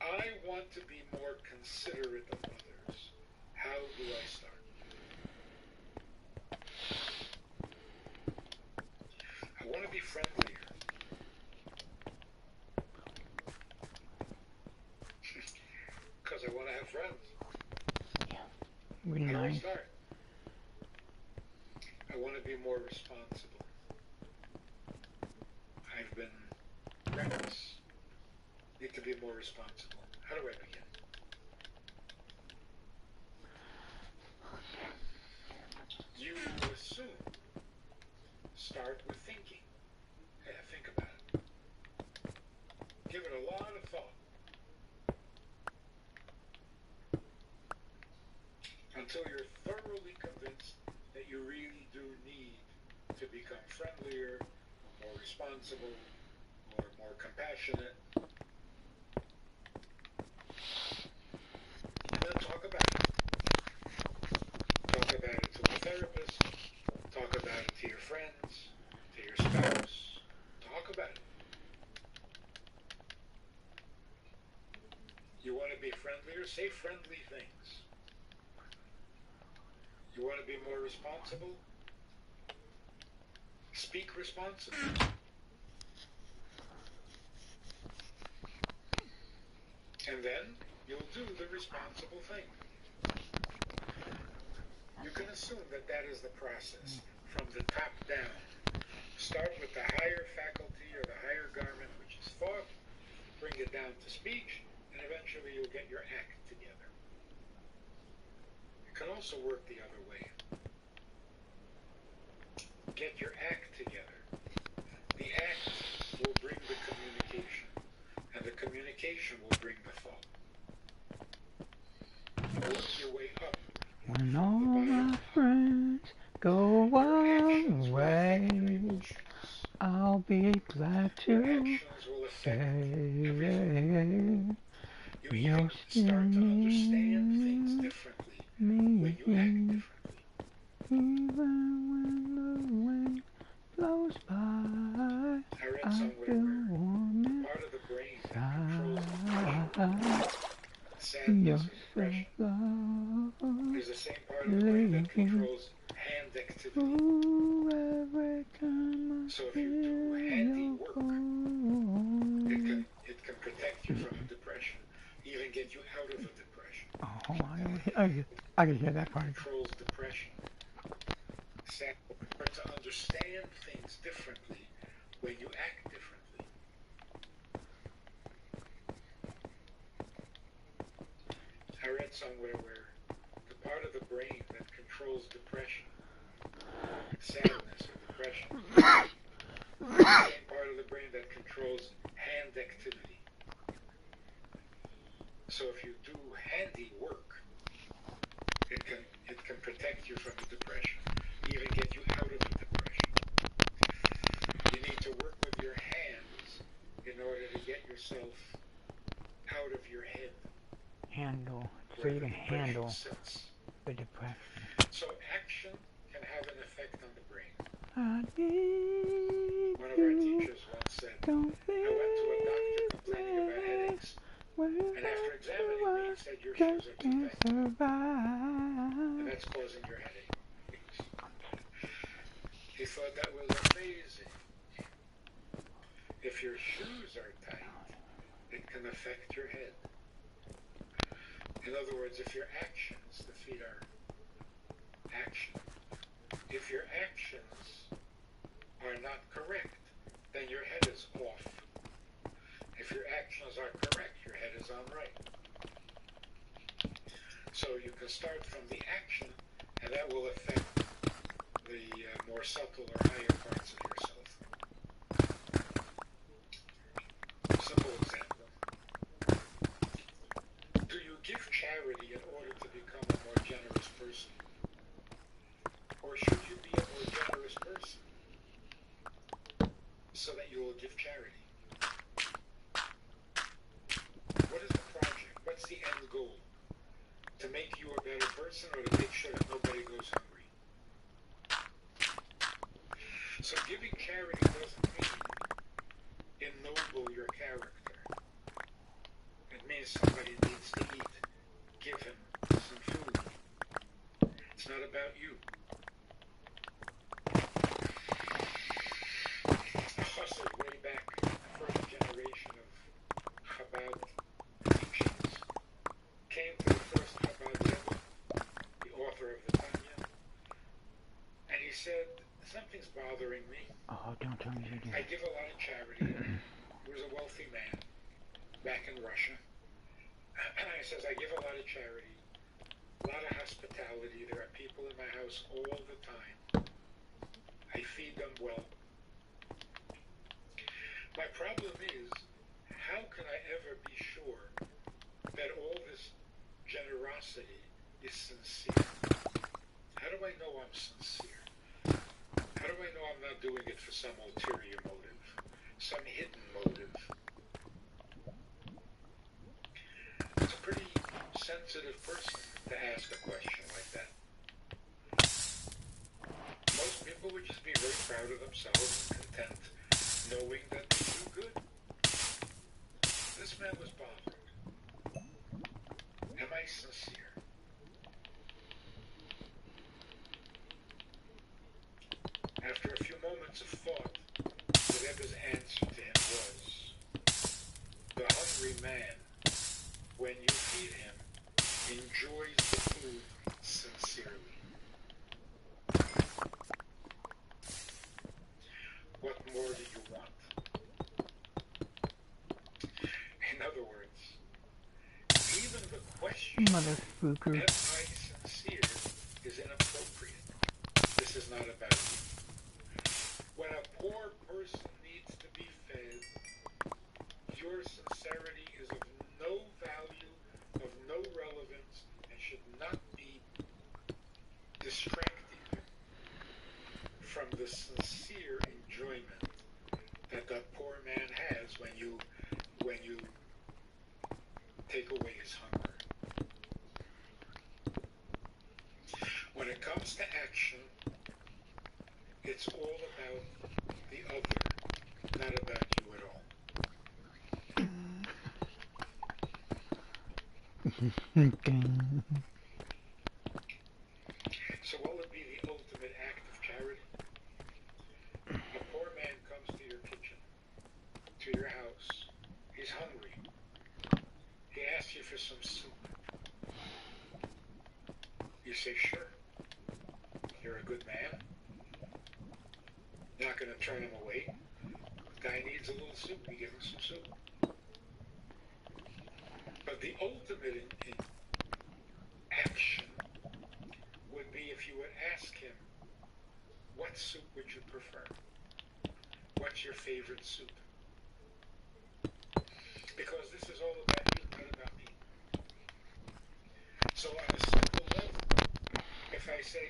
I want to be more considerate of others. How do I start? want to be more responsible. I've been reckless. Need to be more responsible. How do I begin? You assume. Start with thinking. Yeah, think about it. Give it a lot of thought. Until you're thoroughly convinced that you really do need to become friendlier, more responsible, or more compassionate. And then talk about it. Talk about it to a therapist. Talk about it to your friends, to your spouse. Talk about it. You want to be friendlier? Say friendly things. You want to be more responsible? Speak responsibly. And then you'll do the responsible thing. You can assume that that is the process from the top down. Start with the higher faculty or the higher garment, which is thought, bring it down to speech, and eventually you'll get your act together. It can also work the other way. Get your act together. The act will bring the communication, and the communication will bring the thought. Work your way up. When all my friends go away, I'll be glad Your to actions will affect say everything. You you'll even still start to understand things need differently me, when you act differently. even when the wind blows by. I read I somewhere feel where warm the part of the brain that controls inside. sadness You're or so depression lovely. is the same part of the brain that controls hand activity. Ooh, every time I So if you do feel handy you're work, gone. it can protect you from a depression, even get you out of a depression. Oh, hold on. I can hear that part. Controls depression. Start to understand things differently when you act differently. I read somewhere where the part of the brain that controls depression, sadness or depression, is the same part of the brain that controls hand activity. So if you do handy work, it can protect you from a depression, even get you out of a depression. You need to work with your hands in order to get yourself out of your head. Handle. So Where you the can depression handle sits. the depression. So action can have an effect on the brain. I need One of our you. teachers once said, Don't I went to a doctor complaining about headaches, and after examining me, he said, your shoes are too tight, and survive. that's causing your headache. He thought that was amazing. If your shoes are tight, it can affect your head. In other words, if your actions, the feet are action, if your actions are not correct, then your head is off. If your actions are correct, your head is on right. So you can start from the action, and that will affect the more subtle or higher parts of yourself. Simple example. Do you give charity in order to become a more generous person? Or should you be a more generous person so that you will give charity? What is the project? What's the end goal? To make you a better person or to make sure that nobody goes hungry? So giving charity doesn't mean ennoble your character. It means somebody needs to eat. Give him some food. It's not about you. Hustled way back, first generation of Chabad teachings, came to the first Chabad Rebbe, the author of he said, something's bothering me. Oh, don't tell me you did. I give a lot of charity. He was a wealthy man back in Russia. He says, I give a lot of charity, a lot of hospitality. There are people in my house all the time. I feed them well. My problem is, how can I ever be sure that all this generosity is sincere? How do I know I'm sincere? How do I know I'm not doing it for some ulterior motive, some hidden motive? It's a pretty sensitive person to ask a question like that. Most people would just be very proud of themselves and content, knowing that they do good. This man was bothered. Am I sincere? After a few moments of thought, the Rebbe's answer to him was, the hungry man, when you feed him, enjoys the food sincerely. What more do you want? In other words, even the question, Motherfucker. am I sincere, is inappropriate. This is not about you. When a poor person needs to be fed, your sincerity is of no value, of no relevance, and should not be distracting from the sincere enjoyment that that poor man has when you take away his hunger. When it comes to action, it's all about the other, not about you at all. So what would be the ultimate act of charity? A poor man comes to your kitchen, to your house. He's hungry. He asks you for some soup. You say, sure. You're a good man. Not going to turn him away. Guy needs a little soup. You give him some soup. But the ultimate in action would be if you would ask him, what soup would you prefer? What's your favorite soup? Because this is all about you, not about me. So on a simple level, if I say,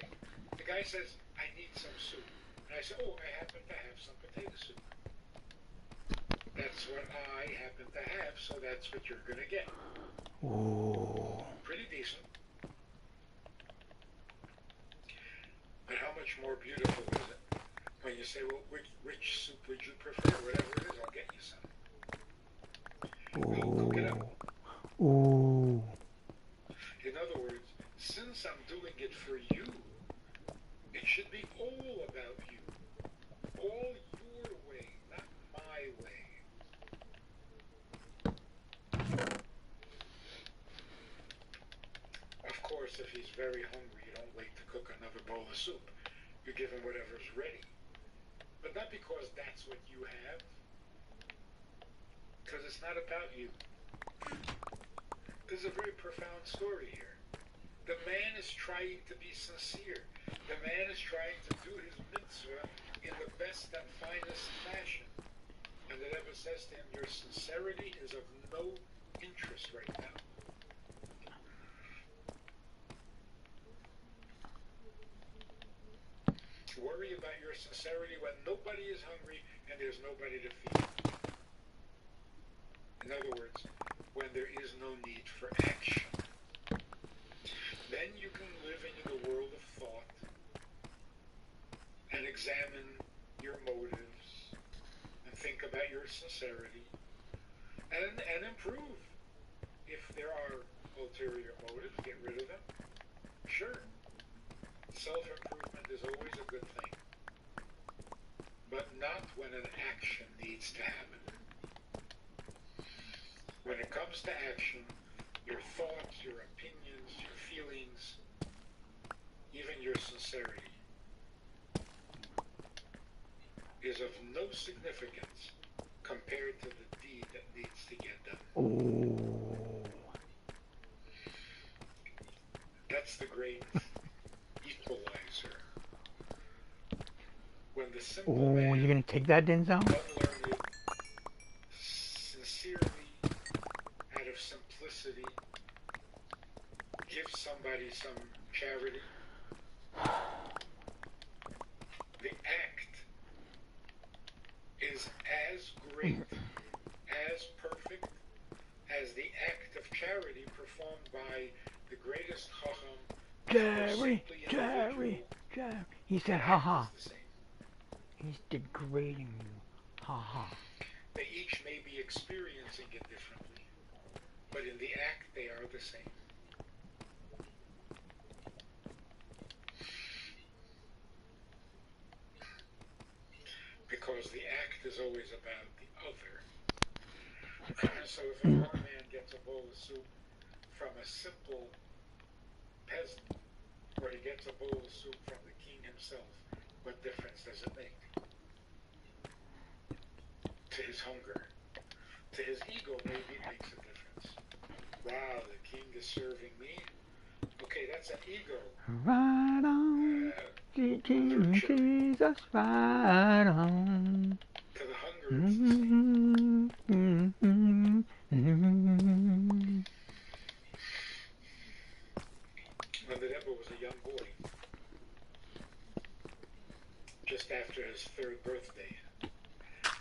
the guy says, I need some soup. And I say, oh, I happen to have some potato soup. That's what I happen to have, so that's what you're going to get. Oh. Pretty decent. But how much more beautiful is it when you say, well, which soup would you prefer? Whatever it is, I'll get you some. I'll cook it up. Oh. In other words, since I'm doing it for you, it should be all about you. All your way, not my way. Of course, if he's very hungry, you don't wait to cook another bowl of soup. You give him whatever's ready. But not because that's what you have. Because it's not about you. There's a very profound story here. The man is trying to be sincere. The man is trying to do his mitzvah in the best and finest fashion. And the Rebbe says to him, your sincerity is of no interest right now. Worry about your sincerity when nobody is hungry and there's nobody to feed. In other words, when there is no need for action. Then you can live in the world of thought and examine your motives and think about your sincerity and improve. If there are ulterior motives, get rid of them. Sure. Self-improvement is always a good thing. But not when an action needs to happen. When it comes to action, your thoughts, your opinions, your feelings, even your sincerity of no significance compared to the deed that needs to get done. Oh. That's the great equalizer. When the simple Oh, man, you're gonna take that, Denzel? unlearned, sincerely, out of simplicity, gives somebody some charity, the act is as great, as perfect, as the act of charity performed by the greatest chacham, Jerry, Jerry, Jerry. He said, haha. is the same. He's degrading you. Haha. They each may be experiencing it differently, but in the act they are the same. Because the act is always about the other. So if a poor man gets a bowl of soup from a simple peasant, or he gets a bowl of soup from the king himself, what difference does it make? To his hunger, to his ego, maybe it makes a difference. Wow, the king is serving me. Okay, that's an ego. Right on. Jesus, right on. To the hunger, it's the same. When the Rebbe was a young boy, just after his 3rd birthday,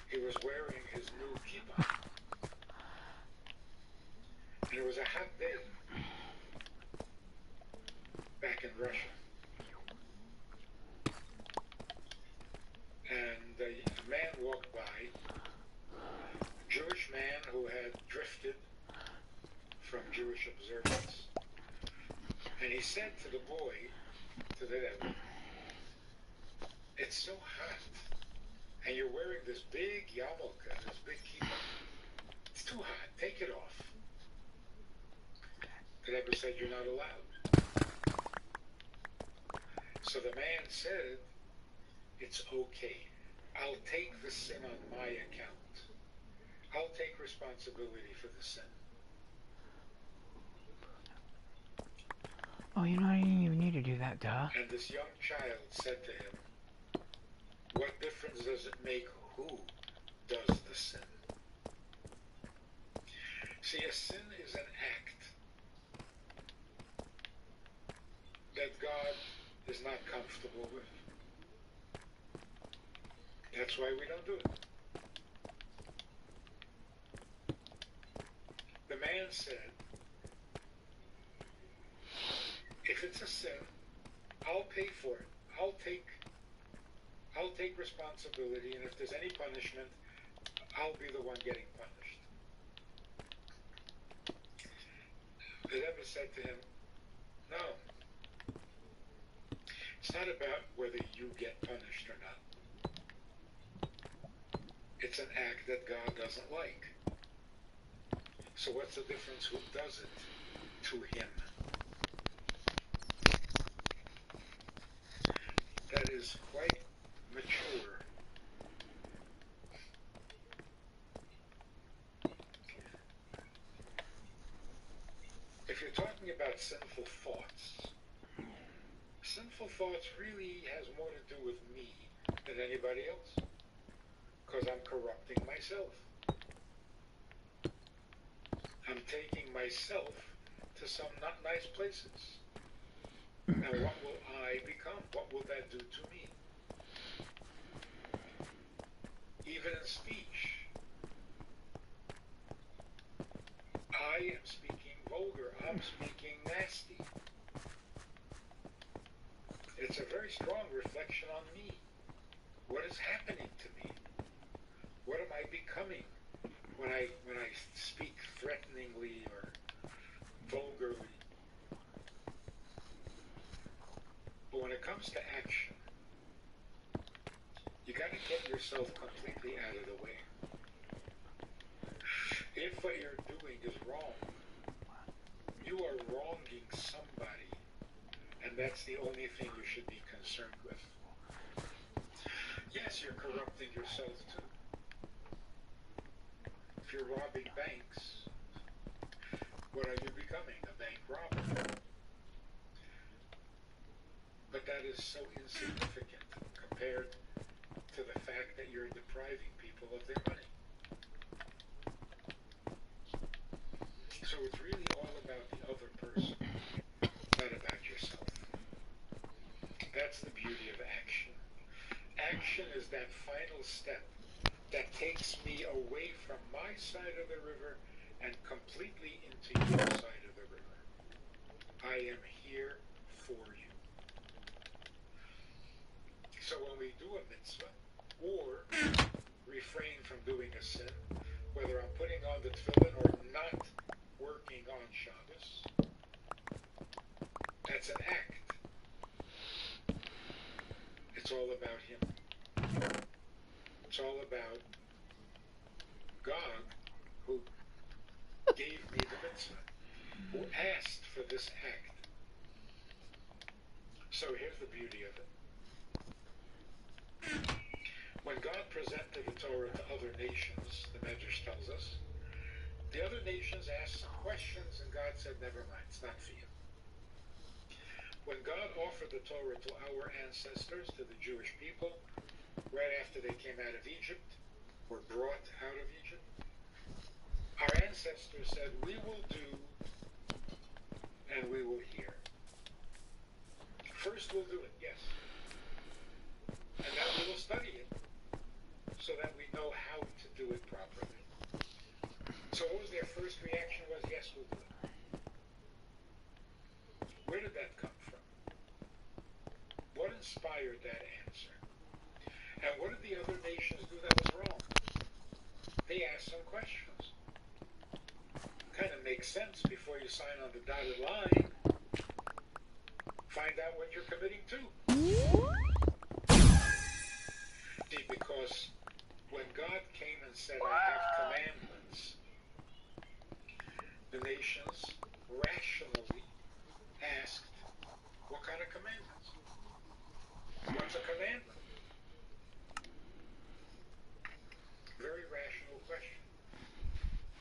he was wearing his new kippah. And it was a hot day back in Russia. And a man walked by, a Jewish man who had drifted from Jewish observance. And he said to the boy, to the Rebbe, "It's so hot, and you're wearing this big yarmulke, this big kippah. It's too hot, take it off." The Rebbe said, "You're not allowed." So the man said, "It's okay. I'll take the sin on my account. I'll take responsibility for the sin." Oh, you know, I didn't even need to do that, duh. And this young child said to him, "What difference does it make who does the sin?" See, a sin is an act that God is not comfortable with. That's why we don't do it. The man said, "If it's a sin, I'll pay for it. I'll take responsibility, and if there's any punishment, I'll be the one getting punished." The Rebbe said to him, "No. It's not about whether you get punished or not. It's an act that God doesn't like. So what's the difference who does it to him?" That is quite mature. If you're talking about sinful thoughts really has more to do with me than anybody else. Because I'm corrupting myself. I'm taking myself to some not nice places. Now what will I become? What will that do to me? Even in speech, I am speaking vulgar. I'm speaking nasty. It's a very strong reflection on me. What is happening to me? What am I becoming when I speak threateningly or vulgarly? But when it comes to action, you got to get yourself completely out of the way. If what you're doing is wrong, you are wronging somebody, and that's the only thing you should be concerned with. Yes, you're corrupting yourself too. If you're robbing banks, what are you becoming? A bank robber. But that is so insignificant compared to the fact that you're depriving people of their money. So it's really all about the other person, not about yourself. That's the beauty of action. Action is that final step that takes me away from my side of the river and completely into your side of the river. I am here for you. So when we do a mitzvah, or refrain from doing a sin, whether I'm putting on the tefillin or not working on Shabbos, that's an act. It's all about Him. It's all about God, who gave me the mitzvah, who asked for this act. So here's the beauty of it. When God presented the Torah to other nations, the Medrash tells us, the other nations asked some questions and God said, never mind, it's not for you. When God offered the Torah to our ancestors, to the Jewish people, right after they came out of Egypt, were brought out of Egypt, our ancestors said, we will do and we will hear. First we'll do it, yes. And then we will study it so that we know how to do it properly. So what was their first reaction? Was, yes, we'll do it. Where did that come from? What inspired that answer? And what did the other nations do that was wrong? They asked some questions. Kind of makes sense. Before you sign on the dotted line, find out what you're committing to. See, because when God came and said, I have commandments, the nations rationally asked, what kind of commandments? What's a commandment? Very rational question.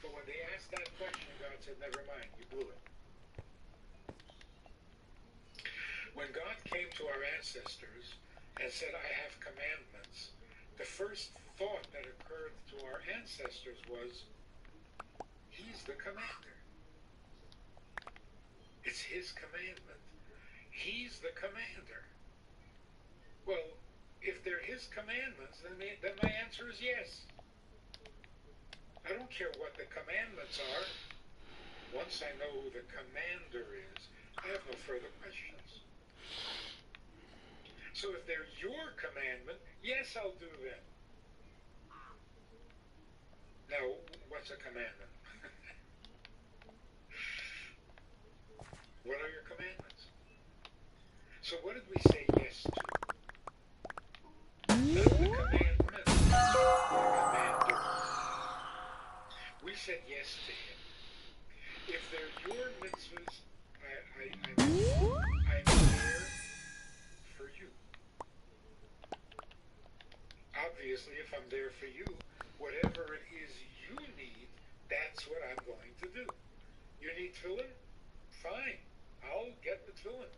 But when they asked that question, God said, never mind, you blew it. When God came to our ancestors and said, I have commandments, the first thought that occurred to our ancestors was, He's the commander. It's His commandment. He's the commander. Well, if they're His commandments, then my answer is yes. I don't care what the commandments are. Once I know who the commander is, I have no further questions. So if they're your commandment, yes, I'll do them. Now, what's a commandment? What are your commandments? So what did we say yes to? Not the commandment, the commander. We said yes to Him. If they're your mitzvahs, I'm there for you. Obviously, if I'm there for you, whatever it is you need, that's what I'm going to do. You need tefillin? Fine. I'll get the tefillin.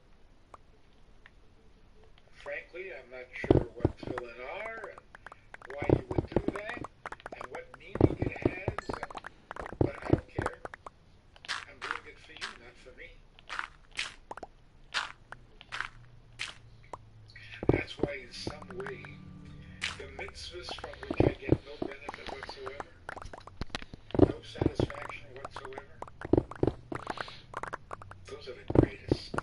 Frankly, I'm not sure what tefillin are and why you would do that and what meaning it has, but I don't care. I'm doing it for you, not for me. That's why in some way, the mitzvahs from which I get no benefit whatsoever, no satisfaction whatsoever, those are the greatest.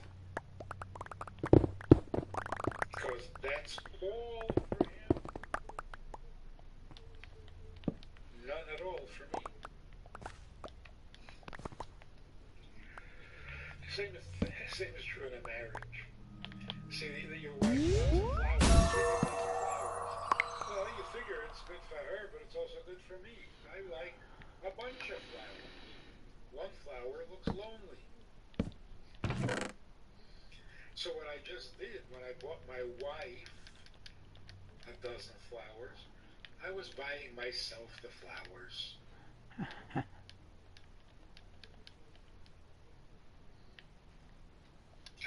Because that's all for Him. None at all for me. Same is true in a marriage. See, your wife loves flowers. Well, you figure it's good for her, but it's also good for me. I like a bunch of flowers. One flower looks lonely. So what I just did when I bought my wife a dozen flowers. I was buying myself the flowers.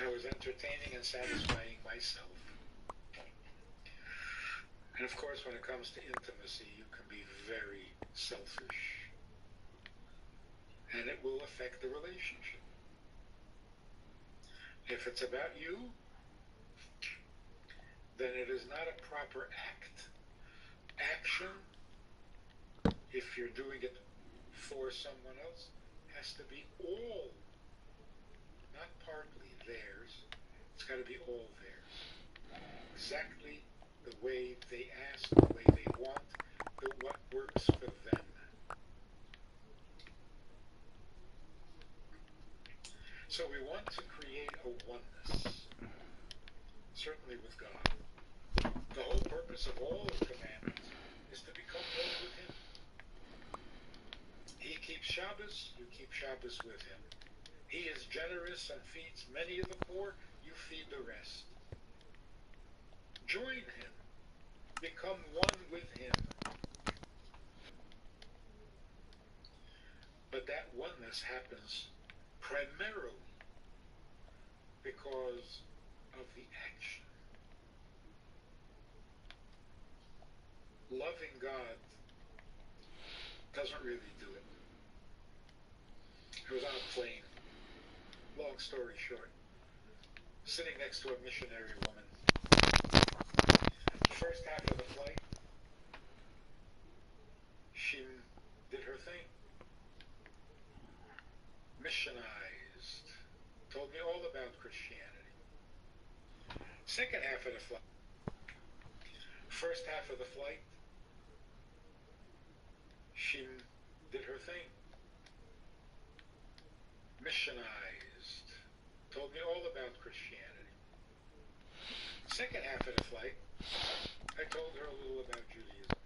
I was entertaining and satisfying myself. And of course, when it comes to intimacy, you can be very selfish. And it will affect the relationship. If it's about you, then it is not a proper act. Action, if you're doing it for someone else, has to be all, not partly theirs. It's got to be all theirs. Exactly the way they ask, the way they want, what works for them. So we want to create a oneness, certainly with God. The whole purpose of all the commandments is to become one with Him. He keeps Shabbos, you keep Shabbos with Him. He is generous and feeds many of the poor, you feed the rest. Join Him. Become one with Him. But that oneness happens primarily because of the action. Loving God doesn't really do it. I was on a plane, long story short, sitting next to a missionary woman. The first half of the flight, she did her thing. Missionized. Told me all about Christianity. Second half of the flight. First half of the flight, she did her thing. Missionized. Told me all about Christianity. Second half of the flight, I told her a little about Judaism.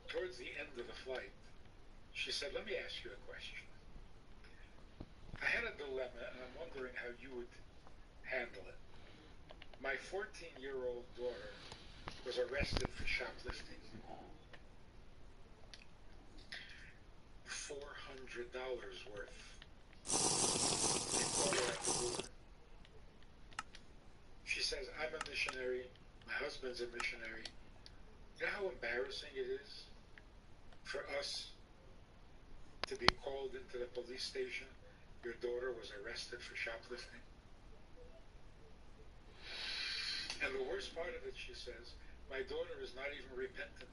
Towards the end of the flight, she said, "Let me ask you a question. I had a dilemma, and I'm wondering how you would handle it. My 14-year-old daughter was arrested for shoplifting. $400 worth. They caught her at the door. She says, I'm a missionary. My husband's a missionary. You know how embarrassing it is for us to be called into the police station? Your daughter was arrested for shoplifting." And the worst part of it, she says, my daughter is not even repentant.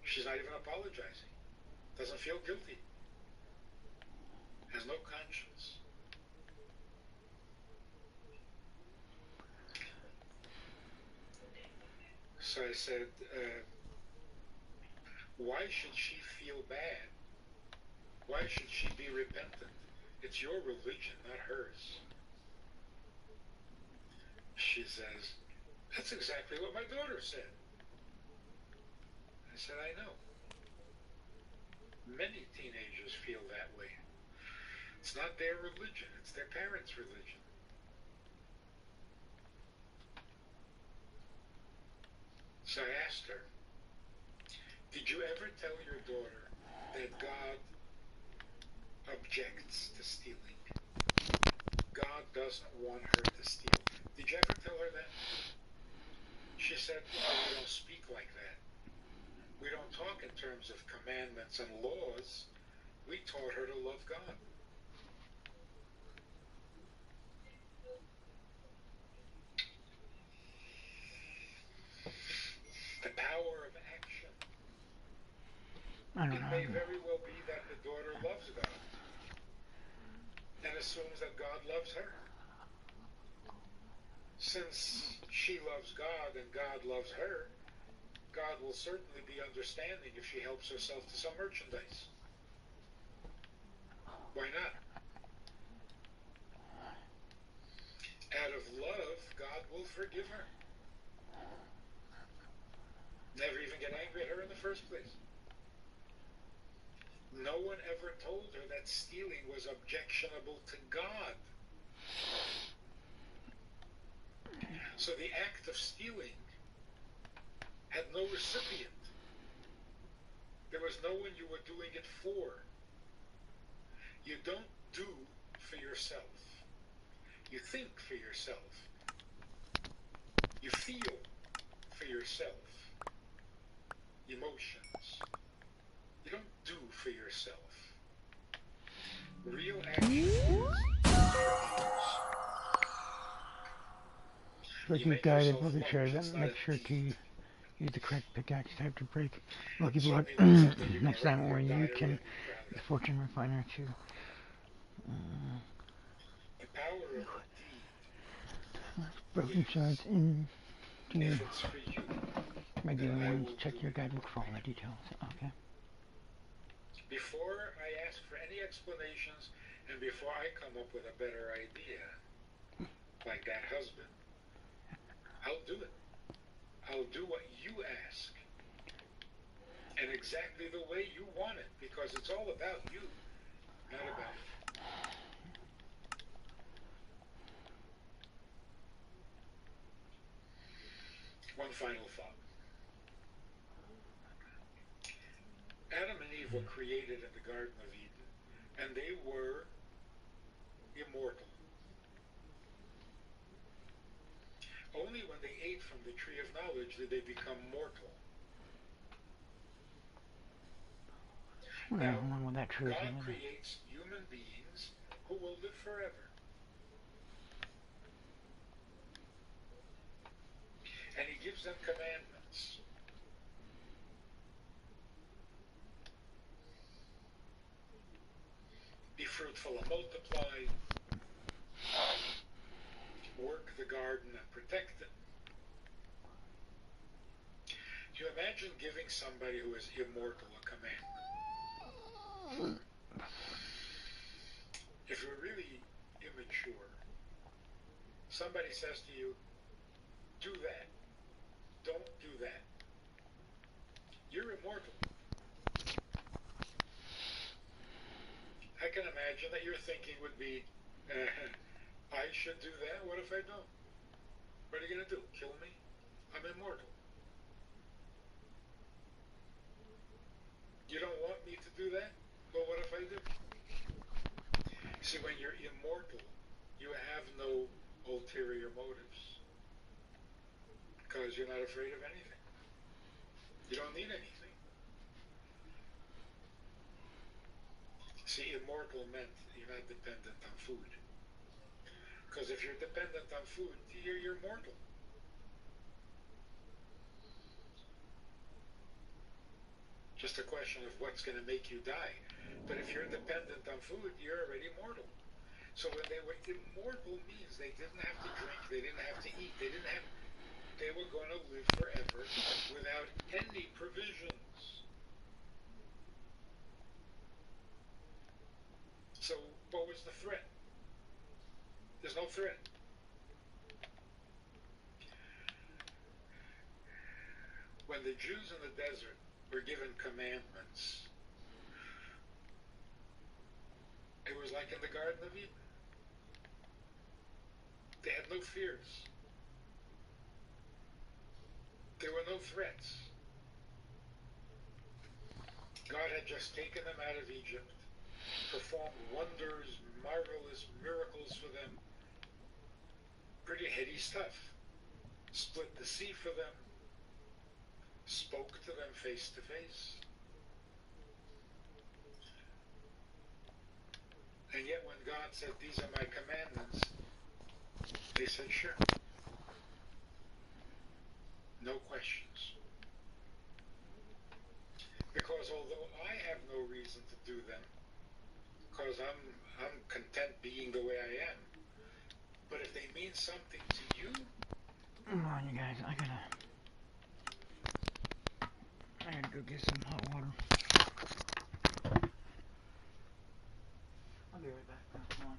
She's not even apologizing. Doesn't feel guilty. Has no conscience. So I said, why should she feel bad? Why should she be repentant? It's your religion, not hers. She says, that's exactly what my daughter said. I said, I know. Many teenagers feel that way. It's not their religion, it's their parents' religion. So I asked her, did you ever tell your daughter that God objects to stealing? God doesn't want her to steal. Did you ever tell her that? She said, oh, we don't speak like that. We don't talk in terms of commandments and laws. We taught her to love God. The power of action. It may very well be that the daughter loves God and assumes that God loves her. Since she loves God and God loves her, God will certainly be understanding if she helps herself to some merchandise. Why not? Out of love, God will forgive her. Never even get angry at her in the first place. No one ever told her that stealing was objectionable to God. So the act of stealing had no recipient. There was no one you were doing it for. You don't do for yourself. You think for yourself. You feel for yourself. Emotions. You don't do for yourself. Real action is instructions. So if you've guided Lucky Share, then make sure to use the correct pickaxe type to break Lucky Blood next time, or you can use Fortune Refiner to the power of a deed. broken shards in to If it's for you, regular then I ones. will Check do your it guidebook for all right. the details. Okay. Before I ask for any explanations, and before I come up with a better idea, like that husband, I'll do it. I'll do what you ask. And exactly the way you want it, because it's all about you, not about it. One final thought. Adam and Eve were created in the Garden of Eden, and they were immortal. Only when they ate from the tree of knowledge did they become mortal. Now, God creates human beings who will live forever. And he gives them commandments. Be fruitful and multiply. Work the garden and protect it. Do you imagine giving somebody who is immortal a commandment? If you're really immature, somebody says to you, do that. Don't do that. You're immortal. I can imagine that your thinking would be, I should do that? What if I don't? What are you going to do? Kill me? I'm immortal. You don't want me to do that? Well, what if I do? See, when you're immortal, you have no ulterior motives. Because you're not afraid of anything. You don't need anything. See, immortal meant you're not dependent on food. Because if you're dependent on food, you're mortal. Just a question of what's going to make you die. But if you're dependent on food, you're already mortal. So when they were immortal means they didn't have to drink, they didn't have to eat, they were going to live forever without any provisions. So what was the threat? There's no threat. When the Jews in the desert were given commandments, it was like in the Garden of Eden. They had no fears. There were no threats. God had just taken them out of Egypt, performed wonders, marvelous miracles for them, pretty heady stuff. Split the sea for them, spoke to them face to face. And yet when God said, these are my commandments, they said, sure. No questions. Because although I have no reason to do them, because I'm content being the way I am, but if they mean something to you, Come on, you guys. I gotta go get some hot water. I'll be right back. Come on.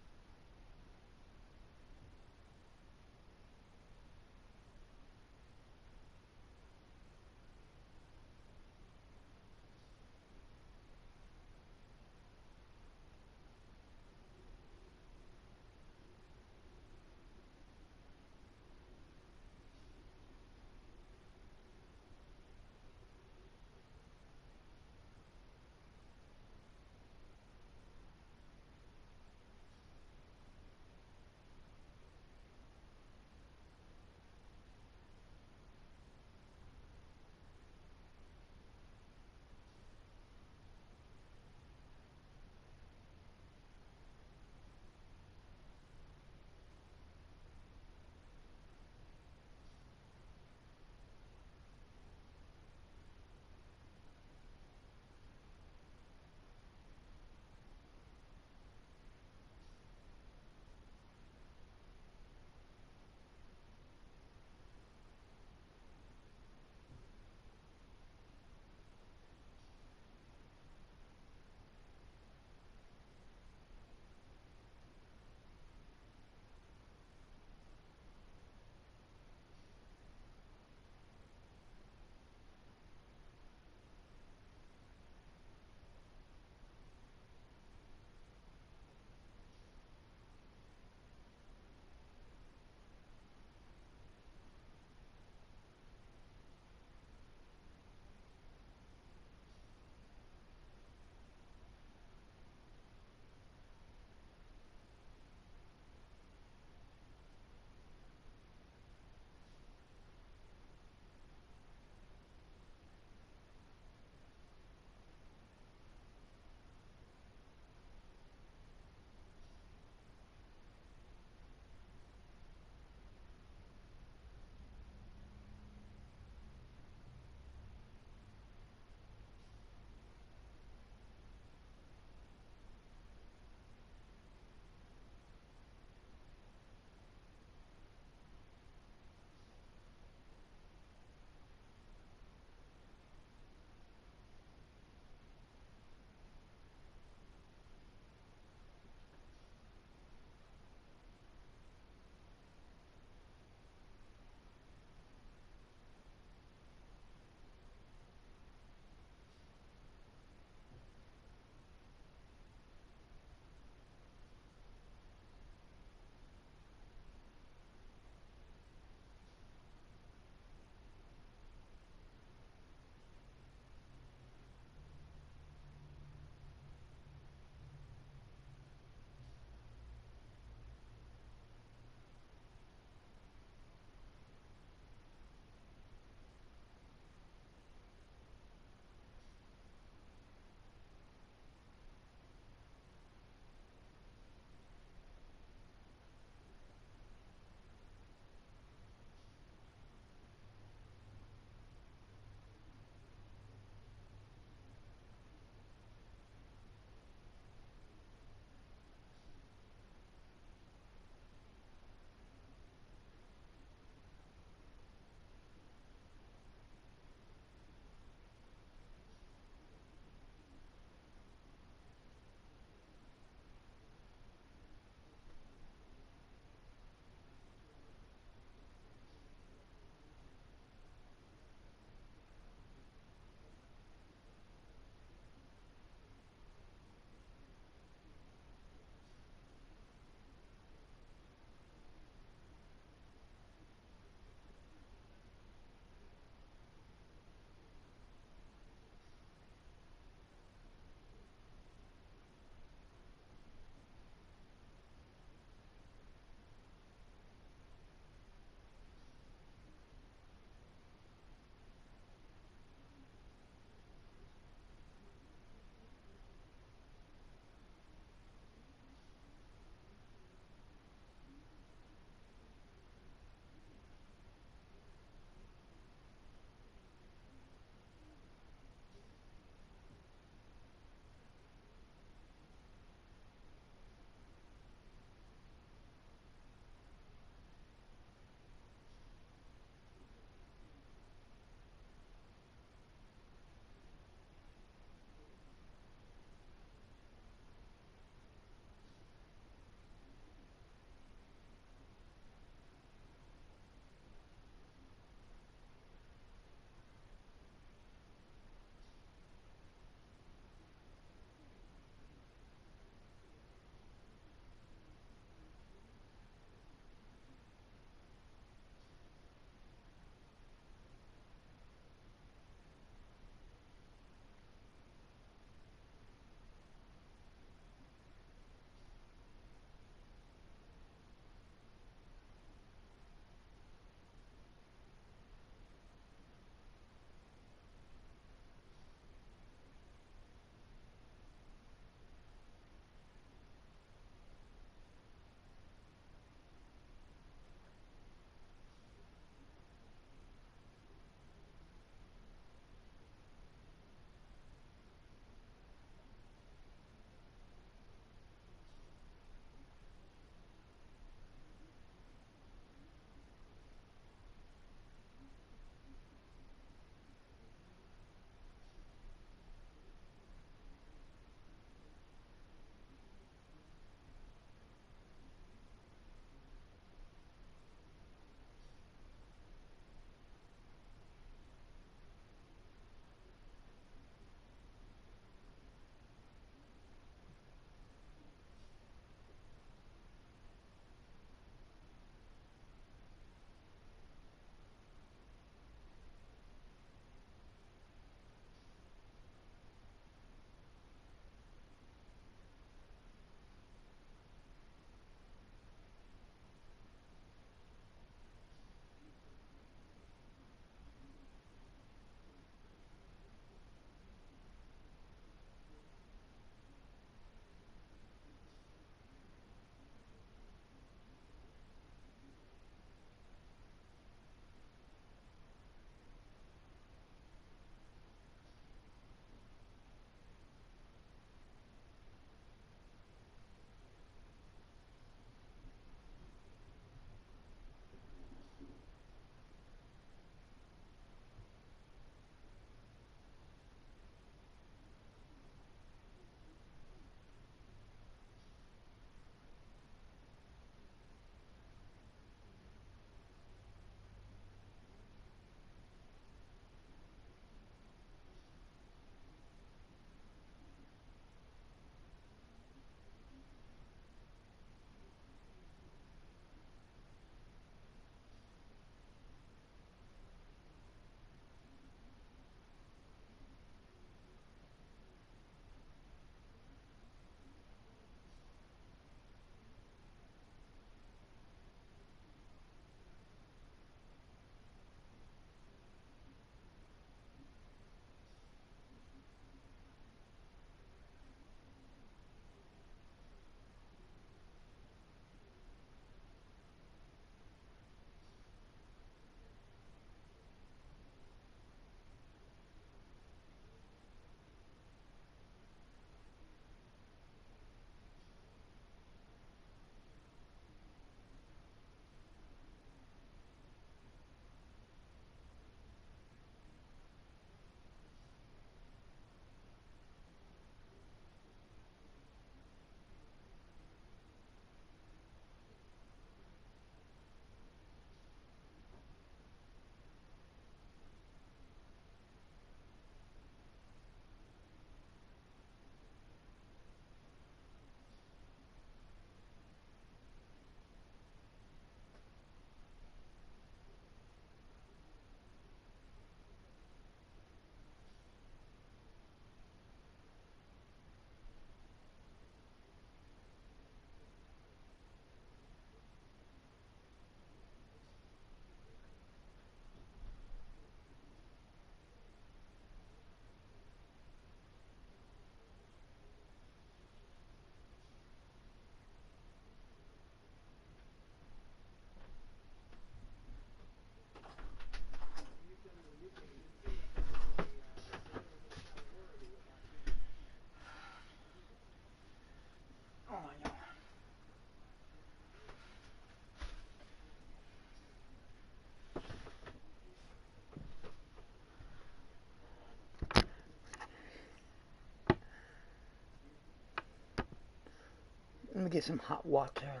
Let me get some hot water.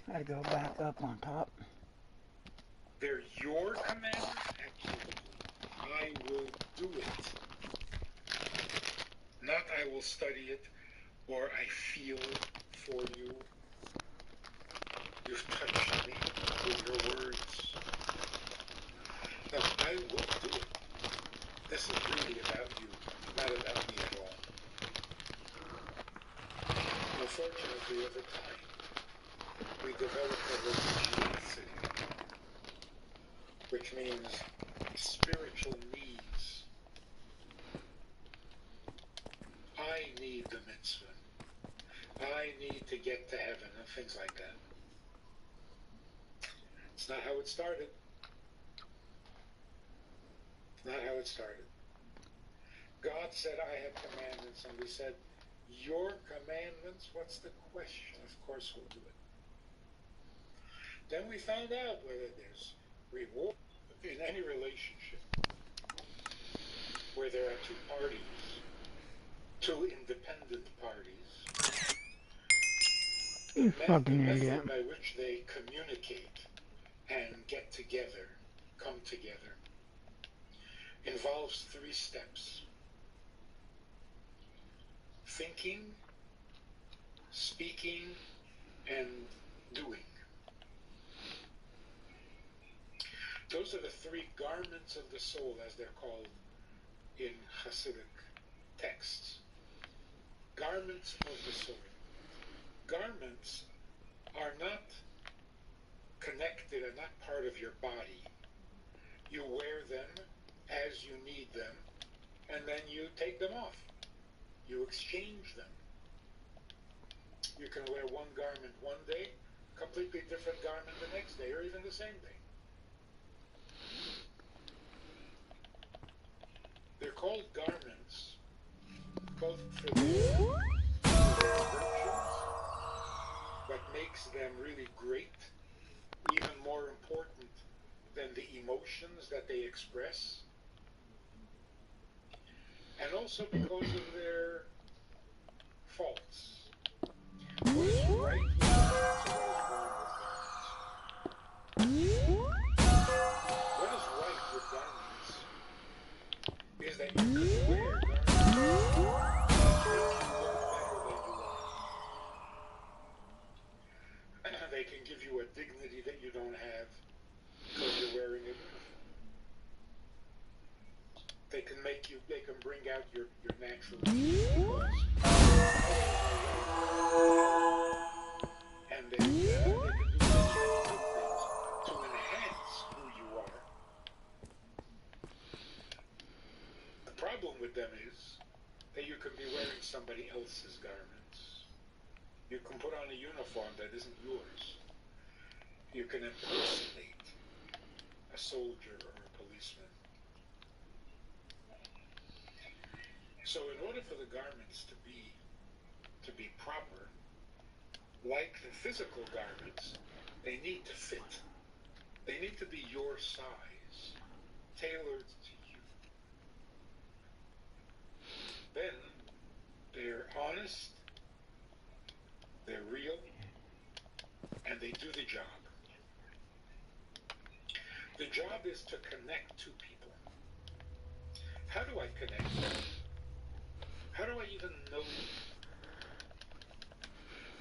Gotta go back up on top. They're your commandments? Absolutely. I will do it. Not I will study it, or I feel for you. You've touched me with your words. No, I will do it. This is really about you, not about me at all. Unfortunately, over time, we develop a religiosity, which means spiritual needs. I need the mitzvah. I need to get to heaven and things like that. It's not how it started. It's not how it started. God said, I have commandments, and we said, your commandments? What's the question? Of course we'll do it. Then we found out whether there's reward in any relationship where there are two parties, two independent parties. You fucking The idiot. method by which they communicate and get together, come together, involves 3 steps. Thinking, speaking, and doing. Those are the 3 garments of the soul, as they're called in Hasidic texts. Garments of the soul. Garments are not connected and not part of your body. You wear them as you need them, and then you take them off. You exchange them. You can wear one garment one day, completely different garment the next day, or even the same day. They're called garments, both for their virtues, what makes them really great, even more important than the emotions that they express, and also because of their faults. What is right with garments and what is wrong with garments? What is right with garments is that you can wear garments that make you look better than you are. They can give you a dignity that you don't have because you're wearing a uniform. They can make you, they can bring out your natural because and they can do many good things to enhance who you are. The problem with them is that you can be wearing somebody else's garments. You can put on a uniform that isn't yours. You can impersonate a soldier or a policeman. So in order for the garments to be proper, like the physical garments, they need to fit. They need to be your size, tailored to you. Then they're honest, they're real, and they do the job. The job is to connect two people. How do I connect them? How do I even know you?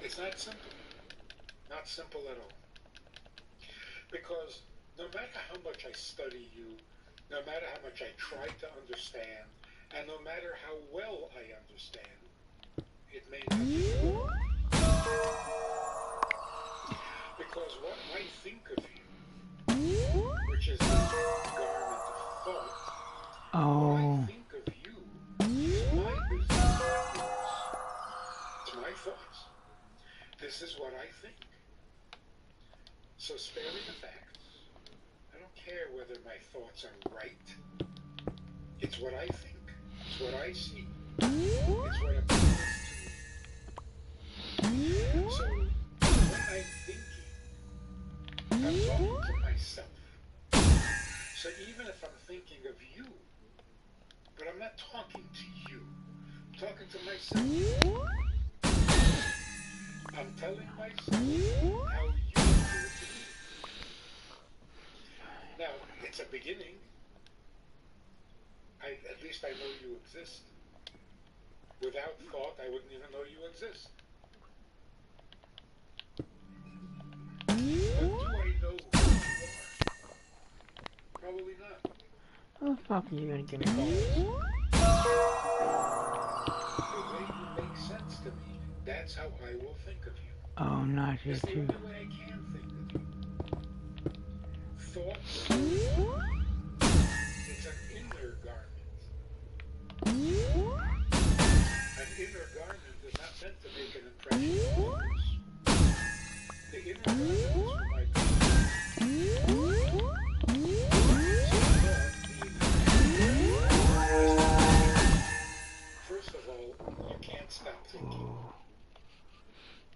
It's not simple. Not simple at all. Because no matter how much I study you, no matter how much I try to understand, and no matter how well I understand, it may not be you. Because what I think of you, which is the garment of thought, what I think of you is my business, not yours. It's my thoughts. This is what I think. So spare me the facts. I don't care whether my thoughts are right. It's what I think. It's what I see. It's what appeals to me. So when I'm thinking, I'm talking to myself. So even if I'm thinking of you, but I'm not talking to you, I'm talking to myself. I'm telling myself how you It's a beginning. At least I know you exist. Without thought, I wouldn't even know you exist. But do I know who you are? Probably not. How the fuck are you gonna give me Because all the way you make sense to me, that's how I will think of you. Oh, not you It's the too. only way I can think of you. Thoughts, it's an inner garment. An inner garment is not meant to make an impression on others. The inner garment is for my First of all, you can't stop thinking.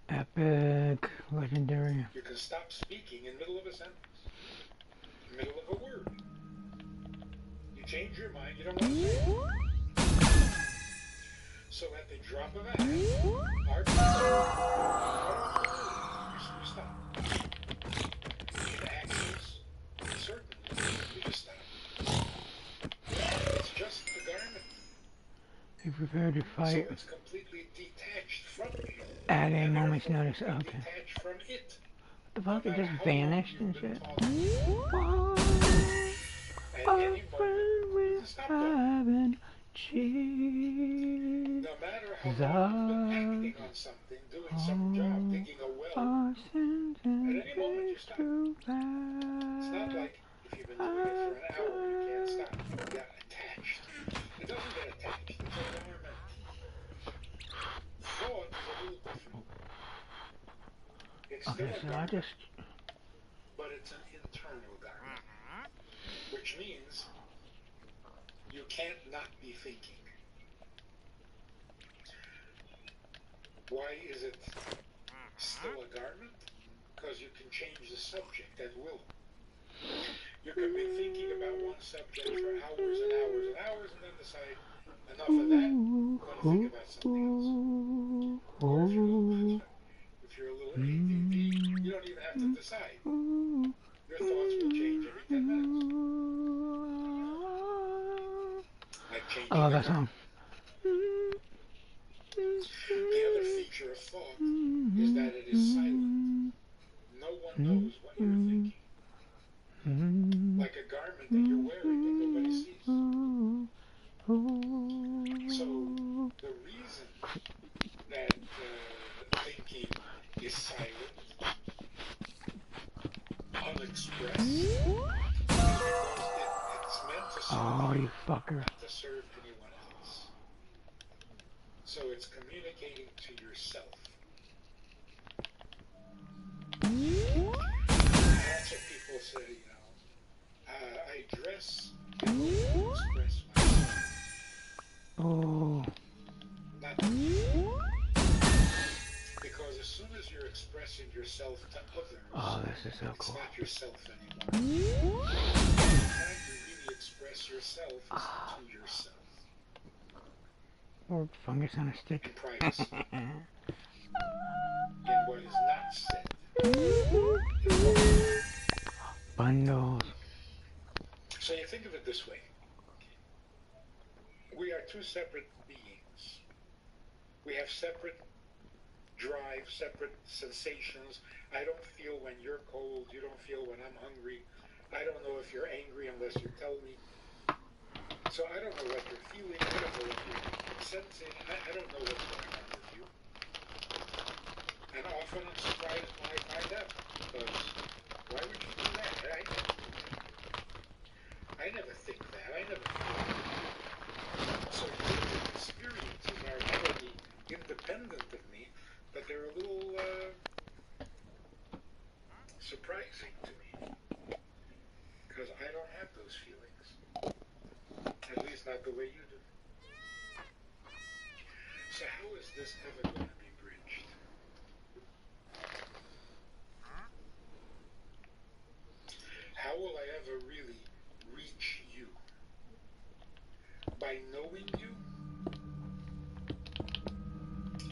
Epic. Legendary. You can stop speaking in the middle of a sentence, in the middle of a word. You change your mind, you don't want to say it. So at the drop of a hat, our you stop. In actions, certainly, you just stop. It's just a garment. Be prepared to So fight it's completely detached from you. at a And moment's therefore notice. completely Okay. detached from it. The fuck? It No matter just how long vanished you've and been shit. talking. At Oh, any moment, you can stop talking. having cheese. No matter how long you've been acting on something, doing some job, digging a well, at any moment you stop. It's not like if you've been doing it for an hour, you can't stop. You got attached. It doesn't get attached. It's a garment. Thought is a little different. It's still Okay, a so I garment, just. but it's an internal garment, which means you can't not be thinking. Why is it still a garment? Because you can change the subject at will. You can be thinking about one subject for hours and hours and hours and then decide, enough of that, I'm going to think about something else. Or if you're a little ADD, you don't even have to decide. Your thoughts will change every 10 minutes. Like changing I love the that song. The other feature of thought is that it is silent. No one knows what you're thinking. Like a garment that you're wearing that nobody sees. So, the reason that thinking is silent, unexpressed, is because it's meant to serve Oh, you, you fucker. not to serve anyone else. So it's communicating to yourself. That's what people say, you know. I dress in order to express myself. Oh. Not because as soon as you're expressing yourself to others, Oh, this is so it's cool. not yourself anymore. The only time you really express yourself is to yourself. Or fungus on a stick. In privacy. In what is not said. Bundles. So you think of it this way. We are two separate beings. We have separate drive, separate sensations. I don't feel when you're cold. You don't feel when I'm hungry. I don't know if you're angry unless you tell me. So I don't know what you're feeling. I don't know what you're sensing. I don't know what's going on with you. And often I'm surprised when I find out. Because why would you do that? I never think that. I never feel that. So your experiences are not only independent of me, but they're a little surprising to me. Because I don't have those feelings. At least not the way you do. So how is this ever going to be bridged? How will I ever really reach you? By knowing you?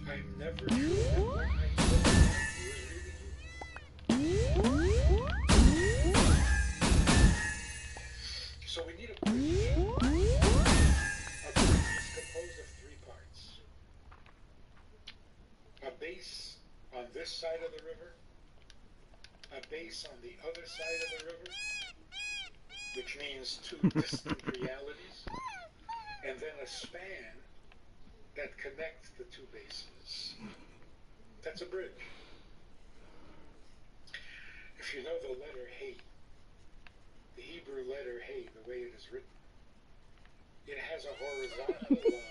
I'm never sure that what I know about you is really you. base on this side of the river, a base on the other side of the river, which means two distant realities, and then a span that connects the two bases. That's a bridge. If you know the letter Hey, the Hebrew letter Hey, the way it is written, it has a horizontal line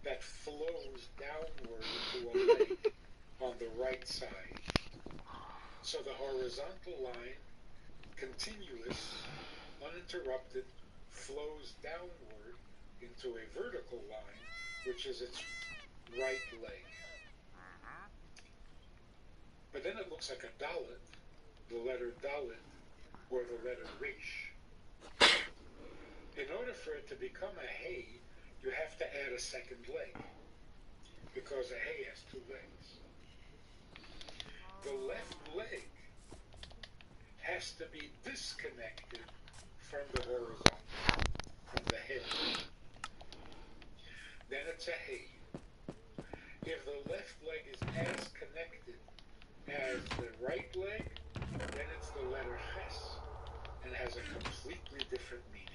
that flows downward into a leg on the right side. So the horizontal line, continuous, uninterrupted, flows downward into a vertical line, which is its right leg. But then it looks like a dalet, the letter dalet, or the letter resh. In order for it to become a hey, you have to add a second leg, because a hey has two legs. The left leg has to be disconnected from the horizontal, from the head. Then it's a hey. If the left leg is as connected as the right leg, then it's the letter ches and has a completely different meaning.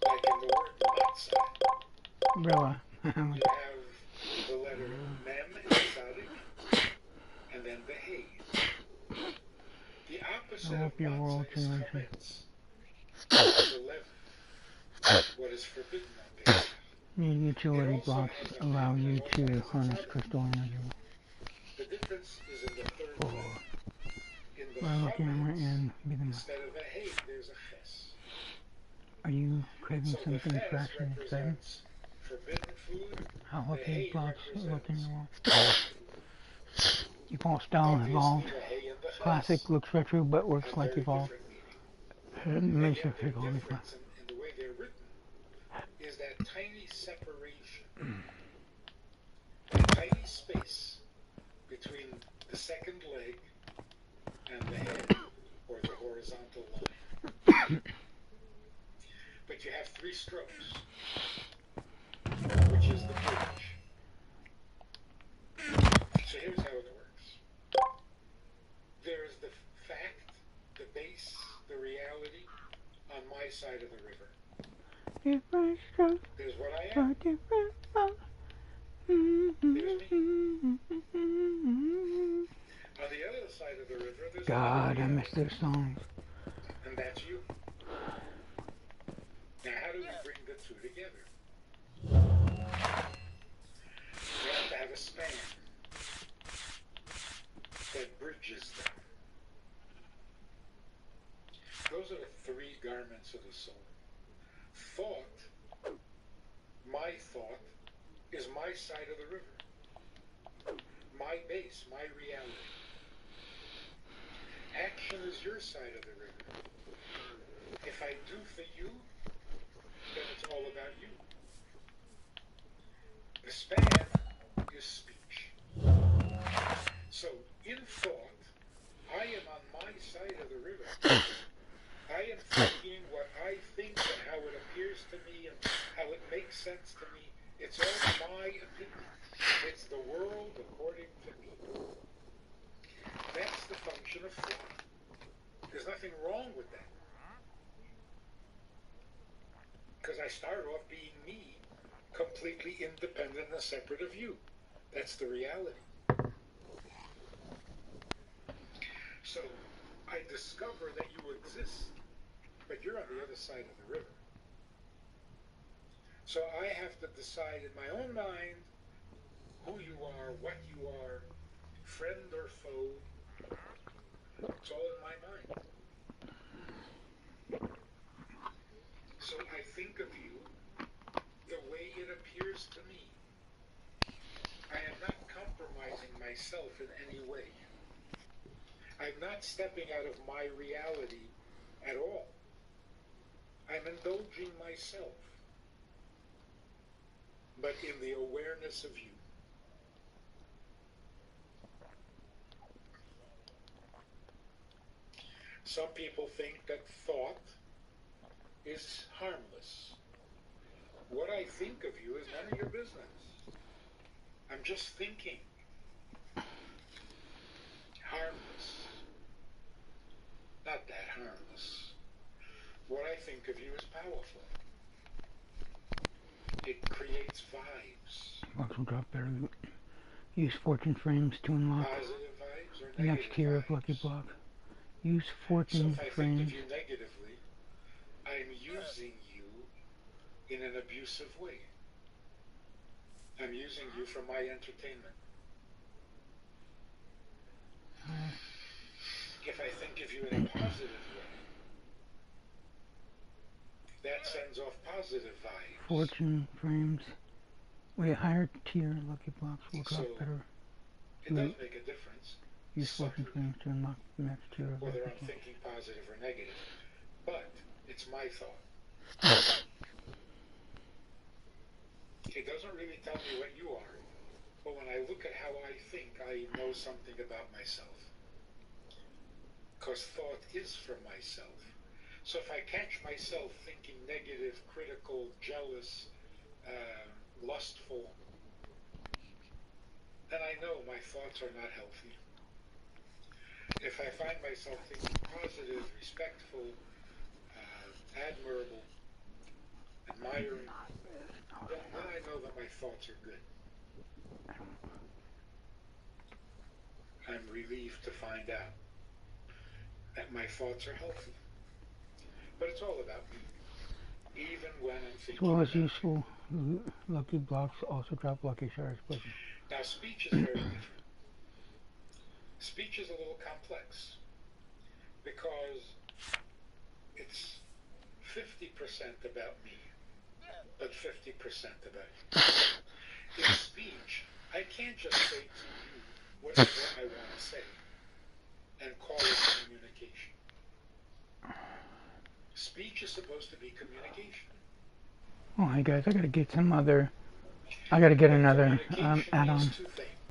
Like in the word matzah, Really? you have the letter mem and tzadik, and then the hey. The opposite I of hope your world matzah is changes. chametz, the leaven, what is forbidden on Pesach. Your utility blocks allow you to harness crystal energy. The difference is in the third Oh. leg. In the While the camera chametz, and be the instead of a hey, there's a ches. Are you craving So the something ches fresh and exciting? represents forbidden food. How The will hey these blocks look in represents your wall? food. Evolve style Obviously, evolved. the hey and the ches Classic looks retro but works have like very evolved. different meaning. It And makes yet you their feel all difference in the way they're written is that tiny separation, the tiny space between the second leg and the head, or the horizontal line. But you have three strokes, which is the bridge. So here's how it works. There is the fact, the base, the reality on my side of the river. different strokes There's what I for am. different folks. There's me. On the other side of the river, there's God, I another miss those songs. and that's you. Now, how do we bring the two together? We have to have a span that bridges them. Those are the three garments of the soul. Thought, my thought, is my side of the river. My base, my reality. Action is your side of the river. If I do for you, then it's all about you. The span is speech. So, in thought, I am on my side of the river. I am thinking what I think and how it appears to me and how it makes sense to me. It's all my opinion. It's the world according to me. That's the function of thought. There's nothing wrong with that. Because I start off being me, completely independent and separate of you. That's the reality. So, I discover that you exist, but you're on the other side of the river. So I have to decide in my own mind who you are, what you are, friend or foe. It's all in my mind. So I think of you the way it appears to me. I am not compromising myself in any way. I'm not stepping out of my reality at all. I'm indulging myself, but in the awareness of you. Some people think that thought is harmless. think of you is none of your business. I'm just thinking. Harmless. Not that harmless. What I think of you is powerful. It creates vibes. Blocks will drop better. Use fortune frames to unlock Positive vibes or the negative next tier of vibes. Lucky Block. Use So fortune if I think frames. of you negatively, I'm using you in an abusive way. I'm using you for my entertainment. If I think of you in a positive way, that sends off positive vibes. Fortune frames. Wait, higher tier Lucky Blocks will drop So, better. It does make a difference Use fortune frames to unlock the next tier of Lucky whether I'm Blocks. thinking positive or negative. But it's my thought. It doesn't really tell me what you are. But when I look at how I think, I know something about myself. Because thought is from myself. So if I catch myself thinking negative, critical, jealous, lustful, then I know my thoughts are not healthy. If I find myself thinking positive, respectful, admirable, admiring, then I know that my thoughts are good. I'm relieved to find out that my thoughts are healthy. But it's all about me. Even when I'm As thinking well as about useful Lucky Blocks also drop Lucky Shards. But Now, speech is very different. Speech is a little complex because it's 50% about me, but 50% about you. In speech, I can't just say to you whatever I want to say and call it communication. Speech is supposed to be communication. oh, hey guys, I gotta get some other. I gotta get another Communication add-on. means two things.